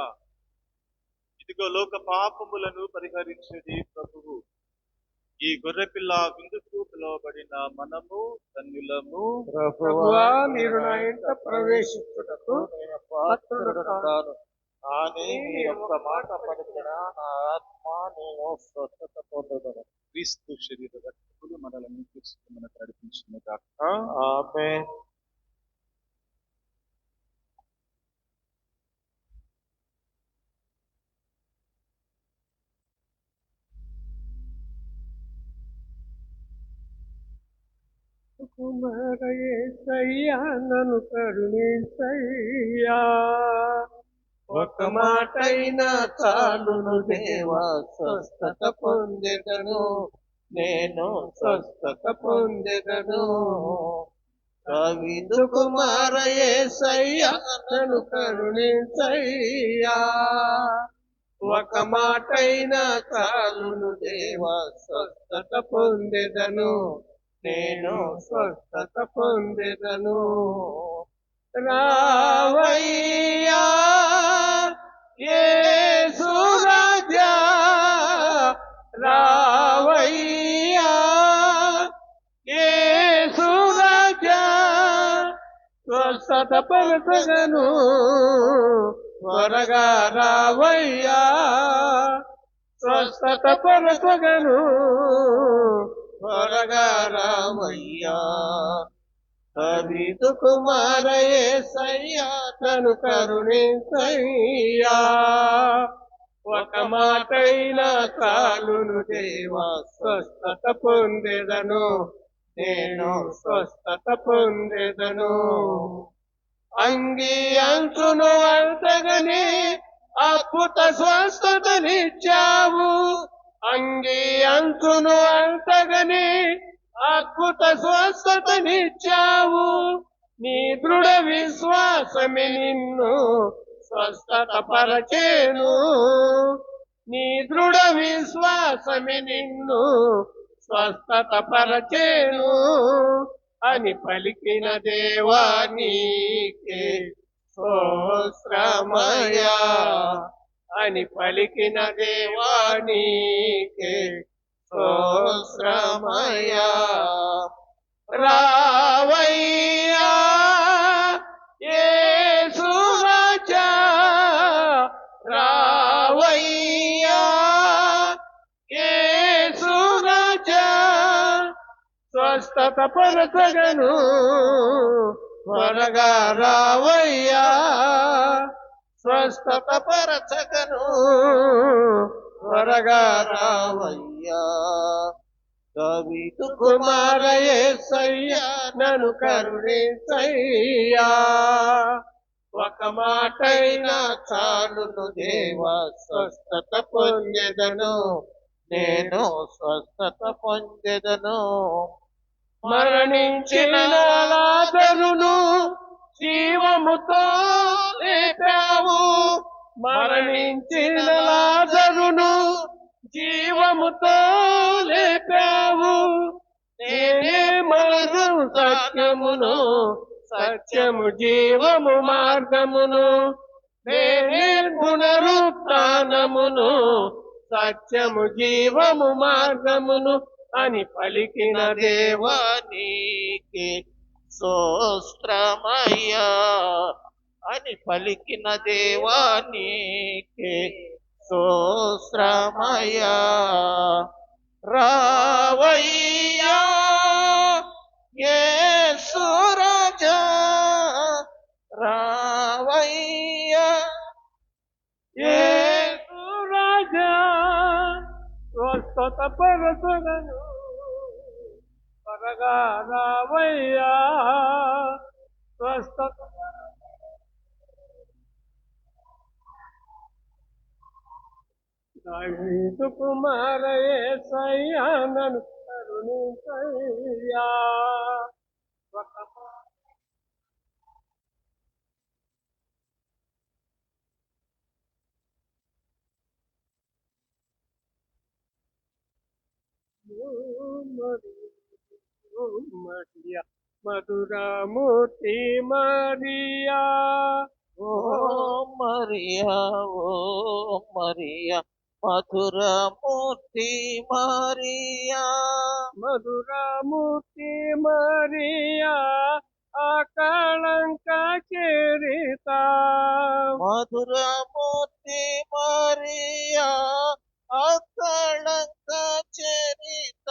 ఇదిగో లోక పాపములను పరిహరించేది ప్రభువు. ఈ గొర్రెపిల్ల విందుకు పిలువబడిన మనము ధన్యులము. ప్రభువా, మీరు నా ఇంట ప్రవేశించుటకు నేను పాత్రుడను కాను. కానీ మీ ఒక్క మాట పలికిన నా ఆత్మ నేను స్వస్థత పొందుదును. క్రీస్తు శరీర రక్తములు మనల్ని తీసుకుని మనకు నడిపించిన గాక. ఆమేన్. కుమారయేసయ్యా, నన్ను కరుణించయ్యా. ఒక మాటైనా చాలును దేవా, స్వస్థత పొందెదను. నేను స్వస్థత పొందెదను. కవిందు కుమారయేసయ్యా, నన్ను కరుణించయ్యా. ఒక మాటైనా చాలును దేవా, స్వస్థత పొందెదను. నేను స్వస్థత పొందెదను. రావయ్యా యేసు రాజా, రావయ్యా యేసు రాజా, స్వస్థత పరచగను త్వరగా రావయ్యా. స్వస్థత పరచగను త్వరగా రావయ్యా. కవిదు కుమారయేసయ్యా, నన్ను కరుణించయ్యా. ఒక మాటైనా చాలును దేవా, స్వస్థత పొందెదను. నేను స్వస్థత పొందెదను. అంగి అంచును అంతగని అద్భుత స్వస్థతనిచ్చావు. అంగి అంచును అంతగని అద్భుత స్వస్థతనిచ్చావు. నీ దృఢ విశ్వాసమే నిన్ను స్వస్థత పరచేను. నీ దృఢ విశ్వాసమే నిన్ను స్వస్థత పరచేను అని పలికిన దేవా నీకే స్తోత్రమయ్యా. అని పలికిన దేవా నీకే స్తోత్రమయ్యా. రావయ్యా యేసు రాజా, రావయ్యా యేసు రాజా, స్వస్థత పరచగను త్వరగా రావయ్యా. స్వస్థత పరచగను త్వరగా రావయ్యా. దావీదు కుమార యేసయ్యా, నన్ను కరుణించయ్యా. ఒక మాటైనా చాలును దేవా, స్వస్థత పొందెదను నేను, స్వస్థత పొందెదను. మరణించిన లాజరును జీవముతో లేపావు. మరణించిన లాజరును జీవముతో లేపావు. నేనే మార్గం సత్యమును, సత్యము జీవము మార్గమును. నేనే పునరుత్థానమును, సత్యము జీవము మార్గమును అని పలికిన దేవా నీకే స్తోత్రమయ్యా. అని పలికిన దేవా నీకే స్తోత్రమయ్యా. రావయ్యా యేసు రాజా, రావయ్యా యేసు రాజా, స్వస్థత పరచగను త్వరగా రావయ్యా. స్వస్థత దావీదు కుమార యేసయ్యా, నన్ను కరుణించయ్యా. మరియా మధురమూర్తి మరియా, ఓ మరియా, ఓ మరియా మధురమూర్తి మరియా. మధురమూర్తి మరియా, అకళంక చరిత. మధురమూర్తి మరియా, అకళంక చరిత.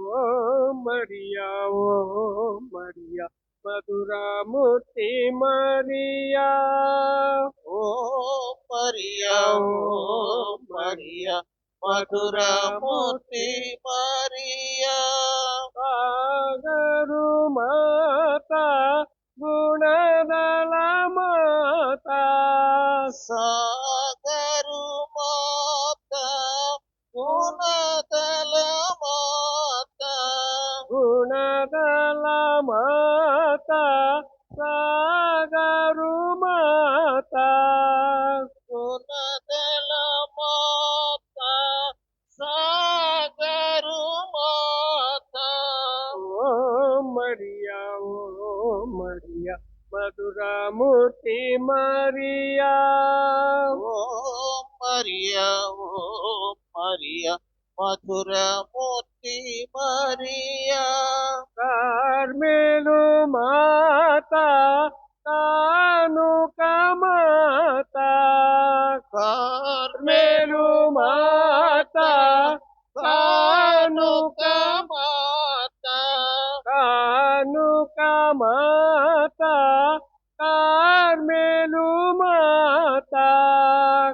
ఓ మరియా, ఓ మరియా మధురమూర్తి మరియా. ఓ మరియా, ఓ మరియా మధురమూర్తి మరియా. సాగరు మాత, గుణదల మాత. సాగరు మాత, గుణదల మాత. గుణదల మాత, సాగరు మాత. గుణదల మాత, సాగరు మాత. ఓ మరియా, ఓ మరియా మధురమూర్తి మరియా. ఓ మరియా, ఓ మరియా మధురమూర్తి మరియా. కార్మెలు మాత, కానుక మాత. కార్మెలు మాత, కానుక మాత. కానుక మాత, కార్మెలు మాత.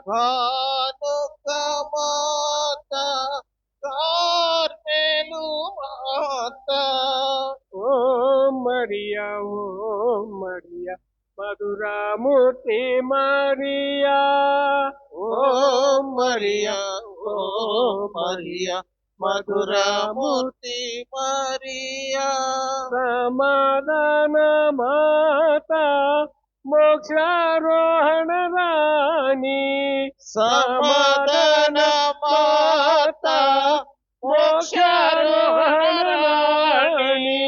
కానుక మాత, కార్మెలు మాత. ఓ మరియా, ఓ మరియా మధురమూర్తి మరియా. ఓ మరియా, ఓ మరియా మధురమూర్తి మరియా సమాధాన మాత మోక్షారోహణ రాణి సమాధాన మాత మోక్షారోహణ రాణి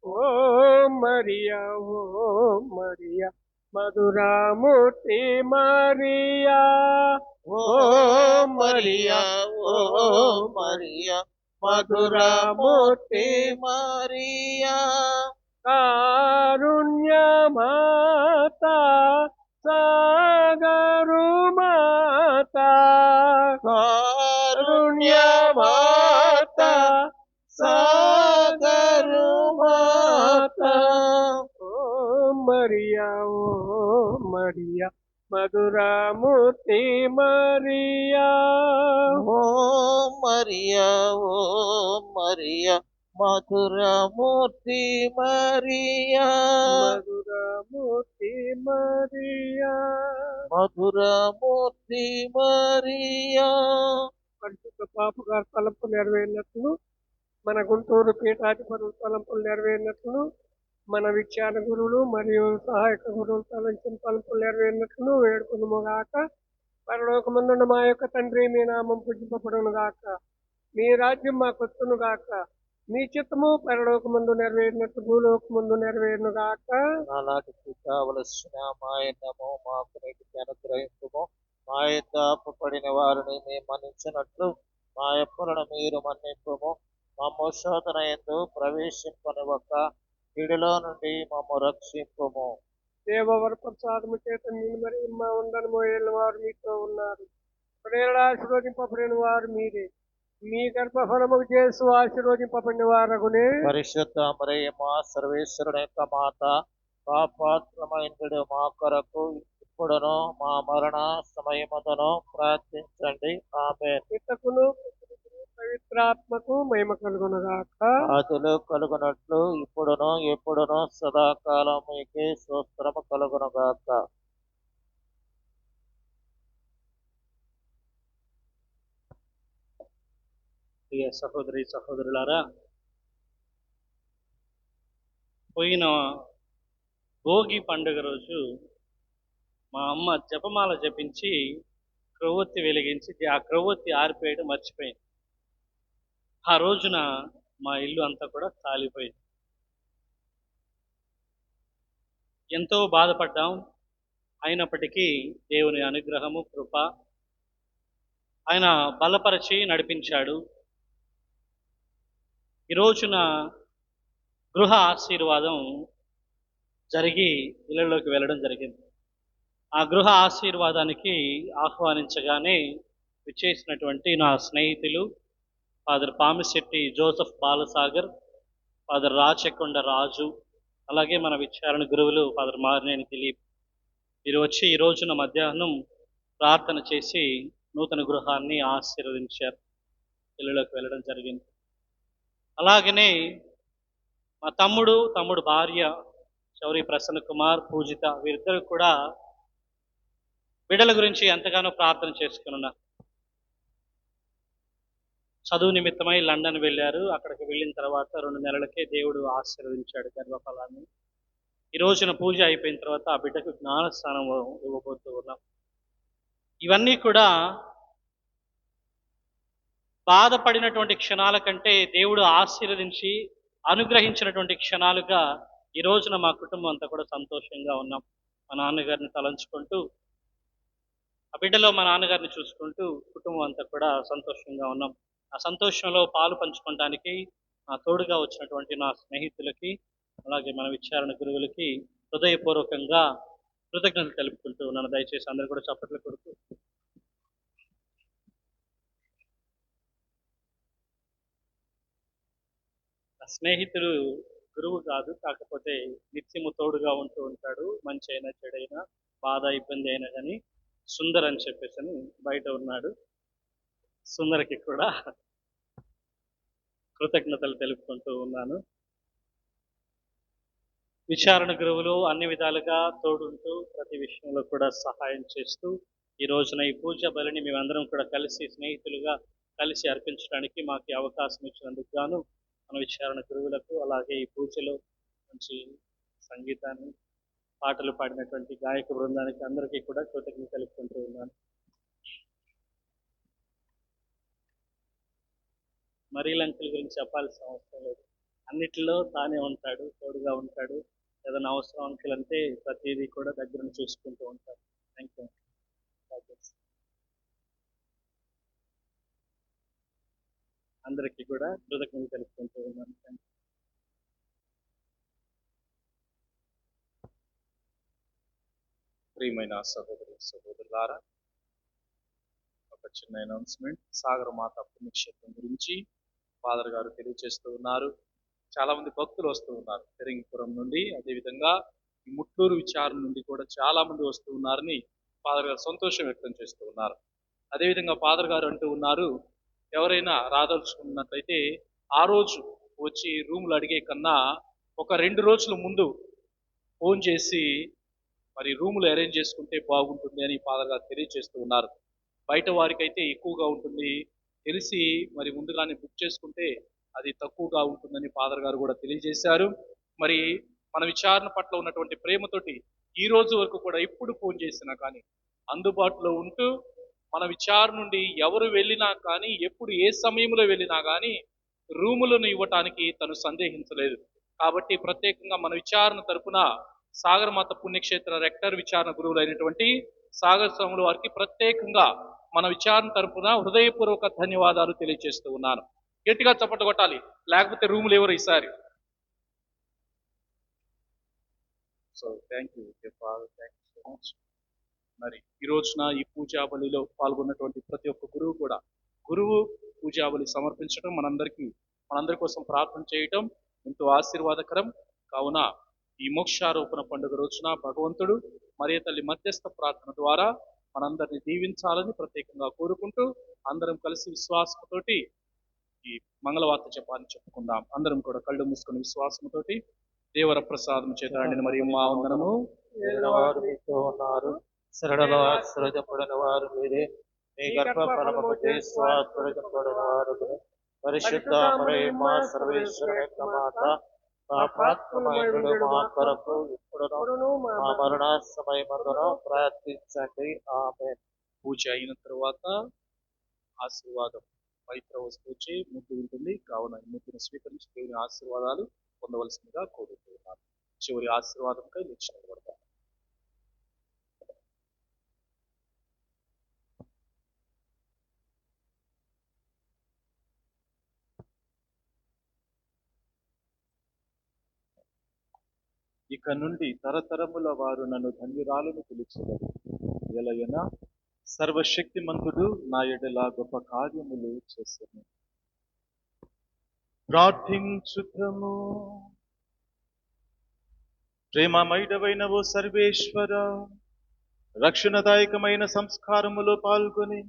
ఓ మరియా మధురామూర్తి మరియా ఓ మరియా ఓ మరియా మధురమూర్తి మరియా కారుణ్య మాత సాగరు మాత కారుణ్య మాత సాగరు మాత ఓ మరియా మధురామూర్తి మరియా ఓ మరియా ఓ మరియా మధురమూర్తి మరియా మధురామూర్తి మరియా మధురమూర్తి మరియా పరిశుద్ధ పాప గారి తలంపు నెరవేరినట్లు మన గుంటూరు పీఠాధిపతుల తలంపులు నెరవేరినట్లు మన విజ్ఞాన గురువులు మరియు సహాయక గురువులు తలంచిన తలంపులు నెరవేరినట్లు వేడుకునుగాక. పరలోకమందున్న మా యొక్క తండ్రి, మీ నామం పూజింపబడును గాక, మీ రాజ్యం మాకొచ్చును గాక, మీ చిత్తము పరలోకమందు నెరవేరినట్లు భూలోకమందు నెరవేరును గాక. నాటికి కావలసిన మా ఎన్నమో మాకు నేటికి అనుగ్రహించుము. మా యొక్క అప్పుపడిన వారిని మేము మన్నించినట్లు మా అప్పులను మీరు మన్నింపుము. మమ్ము శోధన యందు ప్రవేశింపనివ్వక కీడులో నుండి మమ్ము రక్షింపుము. దేవవర ప్రసాదము చేత నేను మరి మా ఉండను ఏళ్ళ వారు మీతో ఉన్నారు. ప్రేరణ ఆశీర్వదింపబడిన వారు మీరే, మీ గర్భఫలము చేసు ఆశీర్వదింపబడిన వారగునే. పరిశుద్ధ మరియమ్మ సర్వేశ్వరుని యొక్క మాత, పాపాత్మైనడు మా కొరకు ఇప్పుడును మా మరణ సమయమును ప్రార్థించండి. ఆమేన్. పితకును పవిత్రాత్మకు మహిమ కలుగునుగాక. ఆదులు కలుగునట్లు ఇప్పుడును ఎప్పుడును సదాకాలం మీకే స్తోత్రము కలుగునుగాక. ప్రియ సహోదరి సహోదరులారా, పోయిన భోగి పండుగ రోజు మా అమ్మ జపమాల జపించి క్రొవ్వొత్తి వెలిగించి ఆ క్రొవ్వొత్తి ఆరిపోయడం మర్చిపోయింది. ఆ రోజున మా ఇల్లు అంతా కూడా కాలిపోయింది. ఎంతో బాధపడ్డాం. అయినప్పటికీ దేవుని అనుగ్రహము, కృప ఆయన బలపరిచి నడిపించాడు. ఈ రోజున గృహ ఆశీర్వాదం జరిగి ఇళ్లలోకి వెళ్ళడం జరిగింది. ఆ గృహ ఆశీర్వాదానికి ఆహ్వానించగానే విచ్చేసినటువంటి నా స్నేహితులు father Pamisetti Joseph Balasagar, father Rachakonda Raju, అలాగే మన విచారణ గురువులు ఫాదర్ మారినేని దిలీప్, వీరు వచ్చి ఈ రోజున మధ్యాహ్నం ప్రార్థన చేసి నూతన గృహాన్ని ఆశీర్వదించారు. ఇళ్లలోకి వెళ్ళడం జరిగింది. అలాగనే మా తమ్ముడు భార్య శౌరి ప్రసన్న కుమార్, పూజిత, వీరిద్దరు కూడా బిడ్డల గురించి ఎంతగానో ప్రార్థన చేసుకుని ఉన్నారు. చదువు నిమిత్తమై లండన్ వెళ్ళారు. అక్కడికి వెళ్ళిన తర్వాత 2 నెలలకే దేవుడు ఆశీర్వదించాడు గర్భఫలాన్ని. ఈ రోజున పూజ అయిపోయిన తర్వాత ఆ బిడ్డకు జ్ఞానస్థానం ఇవ్వబోతూ ఉన్నాం. ఇవన్నీ కూడా బాధపడినటువంటి క్షణాల కంటే దేవుడు ఆశీర్వదించి అనుగ్రహించినటువంటి క్షణాలుగా ఈ రోజున మా కుటుంబం అంతా కూడా సంతోషంగా ఉన్నాం. మా నాన్నగారిని తలంచుకుంటూ, ఆ బిడ్డలో మా నాన్నగారిని చూసుకుంటూ కుటుంబం అంతా కూడా సంతోషంగా ఉన్నాం. ఆ సంతోషంలో పాలు పంచుకోవడానికి నా తోడుగా వచ్చినటువంటి నా స్నేహితులకి, అలాగే మన విచారణ గురువులకి హృదయపూర్వకంగా కృతజ్ఞతలు తెలుపుకుంటూ ఉన్నాను. దయచేసి అందరూ కూడా చప్పట్లు కొడుతూ స్నేహితుడు గురువు కాదు, కాకపోతే నిత్యము తోడుగా ఉంటూ ఉంటాడు. మంచి అయినా చెడైనా, బాధ ఇబ్బంది అయినా కానీ సుందర్ అని చెప్పేసి అని బయట ఉన్నాడు. సుందర్కి కూడా కృతజ్ఞతలు తెలుపుకుంటూ ఉన్నాను. విచారణ గురువులు అన్ని విధాలుగా తోడుంటూ ప్రతి విషయంలో కూడా సహాయం చేస్తూ ఈ రోజున ఈ పూజ బలిని మేమందరం కూడా కలిసి స్నేహితులుగా కలిసి అర్పించడానికి మాకు ఈ అవకాశం ఇచ్చినందుకు గాను మన విచారణ గురువులకు, అలాగే ఈ పూజలో మంచి సంగీతాన్ని పాటలు పాడినటువంటి గాయక బృందానికి అందరికీ కూడా కృతజ్ఞతలు తెలుపుకుంటూ ఉన్నాను. మరీల్ అంకుల్ గురించి చెప్పాల్సిన అవసరం లేదు. అన్నిటిలో తానే ఉంటాడు, తోడుగా ఉంటాడు. ఏదైనా అవసరం అంకుల్ అంటే ప్రతిదీ కూడా దగ్గర చూసుకుంటూ ఉంటాడు. Thank you. అందరికీ కూడా కృతజ్ఞతలు తెలుపుకుంటూ ఉన్నాను. ప్రియమైన సహోదరి సహోదరులారా, ఒక చిన్న అనౌన్స్మెంట్. సాగర మాత పుణ్యక్షేత్రం గురించి ఫాదర్ గారు తెలియజేస్తూ ఉన్నారు. చాలా మంది భక్తులు వస్తూ ఉన్నారు పెరింగిపురం నుండి, అదేవిధంగా ఈ ముట్లూరు విచారణ నుండి కూడా చాలా మంది వస్తూ ఉన్నారని ఫాదర్ గారు సంతోషం వ్యక్తం చేస్తూ ఉన్నారు. అదేవిధంగా ఫాదర్ గారు అంటూ ఉన్నారు, ఎవరైనా రాదలుచుకున్నట్లయితే ఆ రోజు వచ్చి రూములు అడిగే కన్నా ఒక 2 రోజుల ముందు ఫోన్ చేసి మరి రూములు అరేంజ్ చేసుకుంటే బాగుంటుంది అని ఫాదర్ గారు తెలియజేస్తూ ఉన్నారు. బయట వారికైతే ఎక్కువగా ఉంటుంది, తెలిసి మరి ముందుగానే బుక్ చేసుకుంటే అది తక్కువగా ఉంటుందని ఫాదర్ గారు కూడా తెలియజేశారు. మరి మన విచారణ పట్ల ఉన్నటువంటి ప్రేమతోటి ఈ రోజు వరకు కూడా ఎప్పుడు ఫోన్ చేసినా కానీ అందుబాటులో ఉంటూ మన విచారణ నుండి ఎవరు వెళ్ళినా కానీ, ఎప్పుడు ఏ సమయంలో వెళ్ళినా కానీ రూములను ఇవ్వటానికి తను సందేహించలేదు. కాబట్టి ప్రత్యేకంగా మన విచారణ తరపున సాగరమాత పుణ్యక్షేత్ర రెక్టర్ విచారణ గురువులు అయినటువంటి సాగర్ స్వాముల వారికి ప్రత్యేకంగా మన విచారణ తరపున హృదయపూర్వక ధన్యవాదాలు తెలియజేస్తూ ఉన్నాను. గట్టిగా చప్పట్లు కొట్టాలి, లేకపోతే రూములు ఎవరు ఈసారి. So thank you father, thank you so much. మరి ఈ రోజున ఈ పూజాబలిలో పాల్గొన్నటువంటి ప్రతి ఒక్క గురువు కూడా గురువు పూజాబలి సమర్పించడం మనందరి కోసం ప్రార్థన చేయటం ఎంతో ఆశీర్వాదకరం. కావున ఈ మోక్షారోపణ పండుగ రోజున భగవంతుడు మరియ తల్లి మధ్యస్థ ప్రార్థన ద్వారా మనందరినీ దీవించాలని ప్రత్యేకంగా కోరుకుంటూ అందరం కలిసి విశ్వాసంతోటి ఈ మంగళవార్త జపాన్ని చెప్పుకుందాం. అందరం కూడా కళ్ళు మూసుకుని విశ్వాసంతోటి దేవర ప్రసాదం చేత మరియు మా వందనము వారు మీతో ఉన్నారు, శరణలో ఆశ్రయపడిన వారు మీరే, మీ గర్భ ఫలము ఆశ్రయపడిన వారు పరిశుద్ధ మరియమ్మ సర్వేశ్వర యొక్క మాత, పాపాత్మయుడు మా కొరకు ఇప్పుడును మా మరణ సమయమందును ప్రార్థించండి. ఆమేన్. పూజ అయిన తర్వాత ఆశీర్వాదం పవిత్ర వస్తువు ముద్దు ఉంటుంది. కావున ఈ ముద్దును స్వీకరించి దేవుని ఆశీర్వాదాలు పొందవలసిందిగా కోరుతున్నాను. చివరి ఆశీర్వాదంకై లేచి నిలబడతాను. ఇక నుండి తరతరముల వారు నన్ను ధన్యురాలను పిలుచుతారు. ఎలయన సర్వశక్తిమంతుడు నా ఎడల గొప్ప కార్యములు చేస్తాను. ప్రార్థించుతము. ప్రేమమైడవైన ఓ సర్వేశ్వర, రక్షణదాయకమైన సంస్కారములో పాల్గొని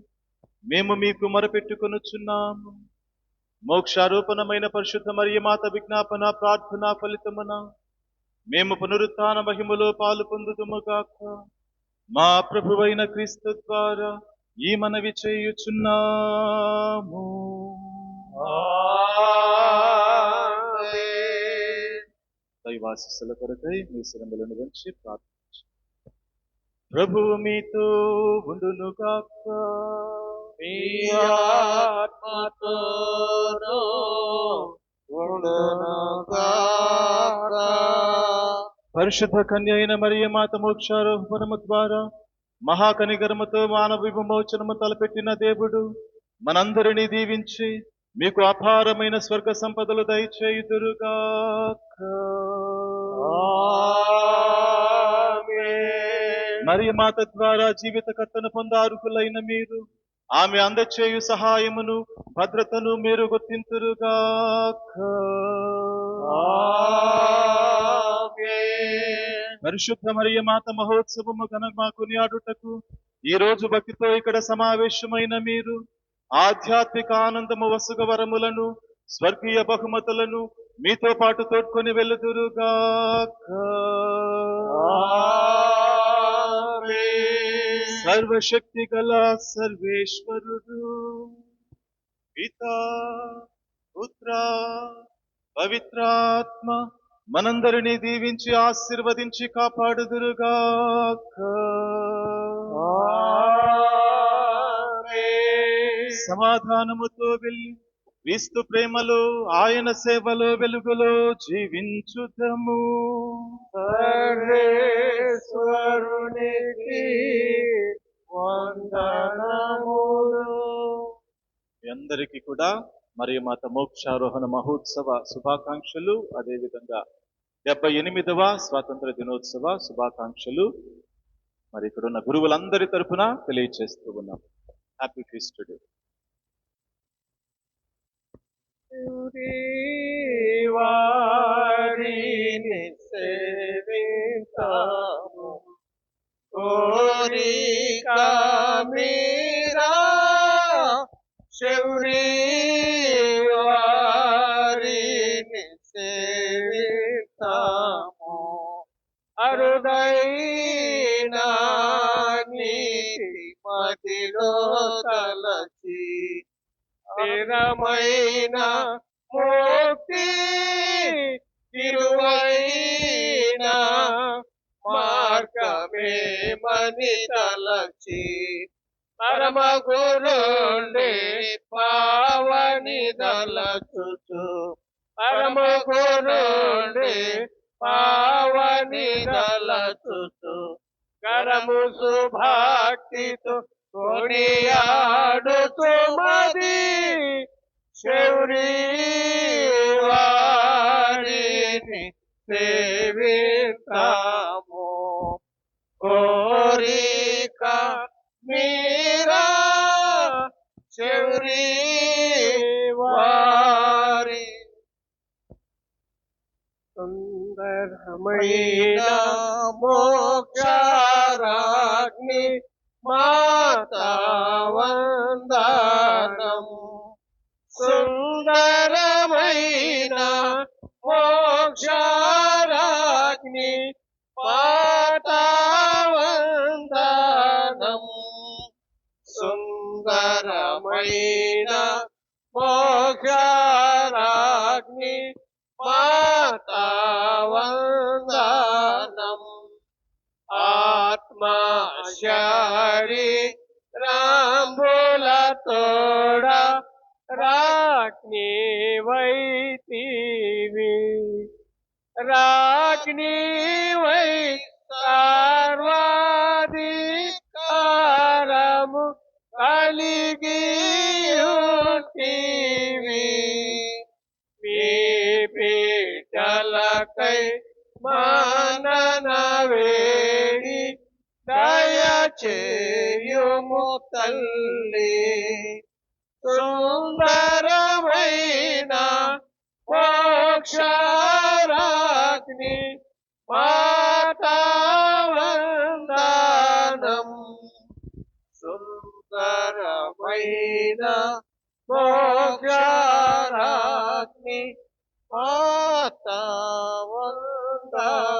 మేము మీకు మొరపెట్టుకొనుచున్నాము. మోక్షారోపణమైన పరిశుద్ధ మరియమాత విజ్ఞాపన ప్రార్థన ఫలితమున మేము పునరుత్థాన మహిమలో పాలు పొందుదుముగాక. మా ప్రభువైన క్రీస్తు ద్వారా ఈ మనవి చేయుచున్నాము. దైవాశీస్సుల కొరకై మీ శిరములను వంచి ప్రార్థించు. ప్రభువు మీతో ఉండునుగాక. మీ ఆత్మతోను ఉండునుగాక. పరిశుద్ధ కన్య అయిన మరియమాత మోక్షారోపణము ద్వారా మహాకనికరముతో మానవ విమోచనము తలపెట్టిన దేవుడు మనందరినీ దీవించి మీకు అపారమైన స్వర్గ సంపదలు దయచేయుదురుగాక. మరియమాత ద్వారా జీవితకర్తను పొందారుకులైన మీరు ఆమె అందచేయు సహాయమును భద్రతను మీరు గుర్తింతురుగాక. పరిశుద్ధ మరియమాత మహోత్సవము ఘనంగా కొనియాడుటకు ఈ రోజు భక్తితో ఇక్కడ సమావేశమైన మీరు ఆధ్యాత్మిక ఆనందము వసుగ వరములను స్వర్గీయ బహుమతులను మీతో పాటు తోడ్కొని వెళ్ళుదురుగాక. సర్వశక్తి గల సర్వేశ్వరుడు పితా పుత్ర పవిత్రాత్మ మనందరినీ దీవించి ఆశీర్వదించి కాపాడుదురుగాక. సమాధానముతో వెళ్ళి క్రీస్తు ప్రేమలో ఆయన సేవలో వెలుగులో జీవించుదము. సర్వేశ్వరునికి వందనములు. మీ అందరికీ కూడా మరియు మాత మోక్షారోహణ మహోత్సవ శుభాకాంక్షలు, అదేవిధంగా 78వ స్వాతంత్ర దినోత్సవ శుభాకాంక్షలు మరి ఇక్కడున్న గురువులందరి తరపున తెలియజేస్తూ ఉన్నాం. Happy feast day. వారిని సేవింతాము కోరిక మీరా శౌరి వారిని సేవింతాము అరుదైన నీతి మదిలో తలచి స్థిరమైన ముక్తి తిరువైన మార్గమే మని తలచి పరమ గురుండే పావని దలచుచు పరమ గురుండే పావని దలచుచు కరము సుభక్తితో కొనియాడుచు మది శౌరి వారిని సేవింతాము కోరిక మీరా శౌరి వారి సుందరమైన మోక్షారాగ్ని మాతా వందనం. సుందరమైన మోక్షారాగ్ని మాతా వందనం. సుందరమైన మోక్షారాగ్ని మాతా వందనం. ఆత్మ శరీరంబుల తోడ రాజ్ఞి వైతివి రాజ్ఞి వై సర్వాధికారము కలిగి ఉంటివి. మీ బిడ్డలకై మనన వేడి దయచేయుము తల్లి. సుందరమైన మోక్షారాగ్ని మాతా వందనం. సుందరమైన మోక్షారాగ్ని మాతా వందనం.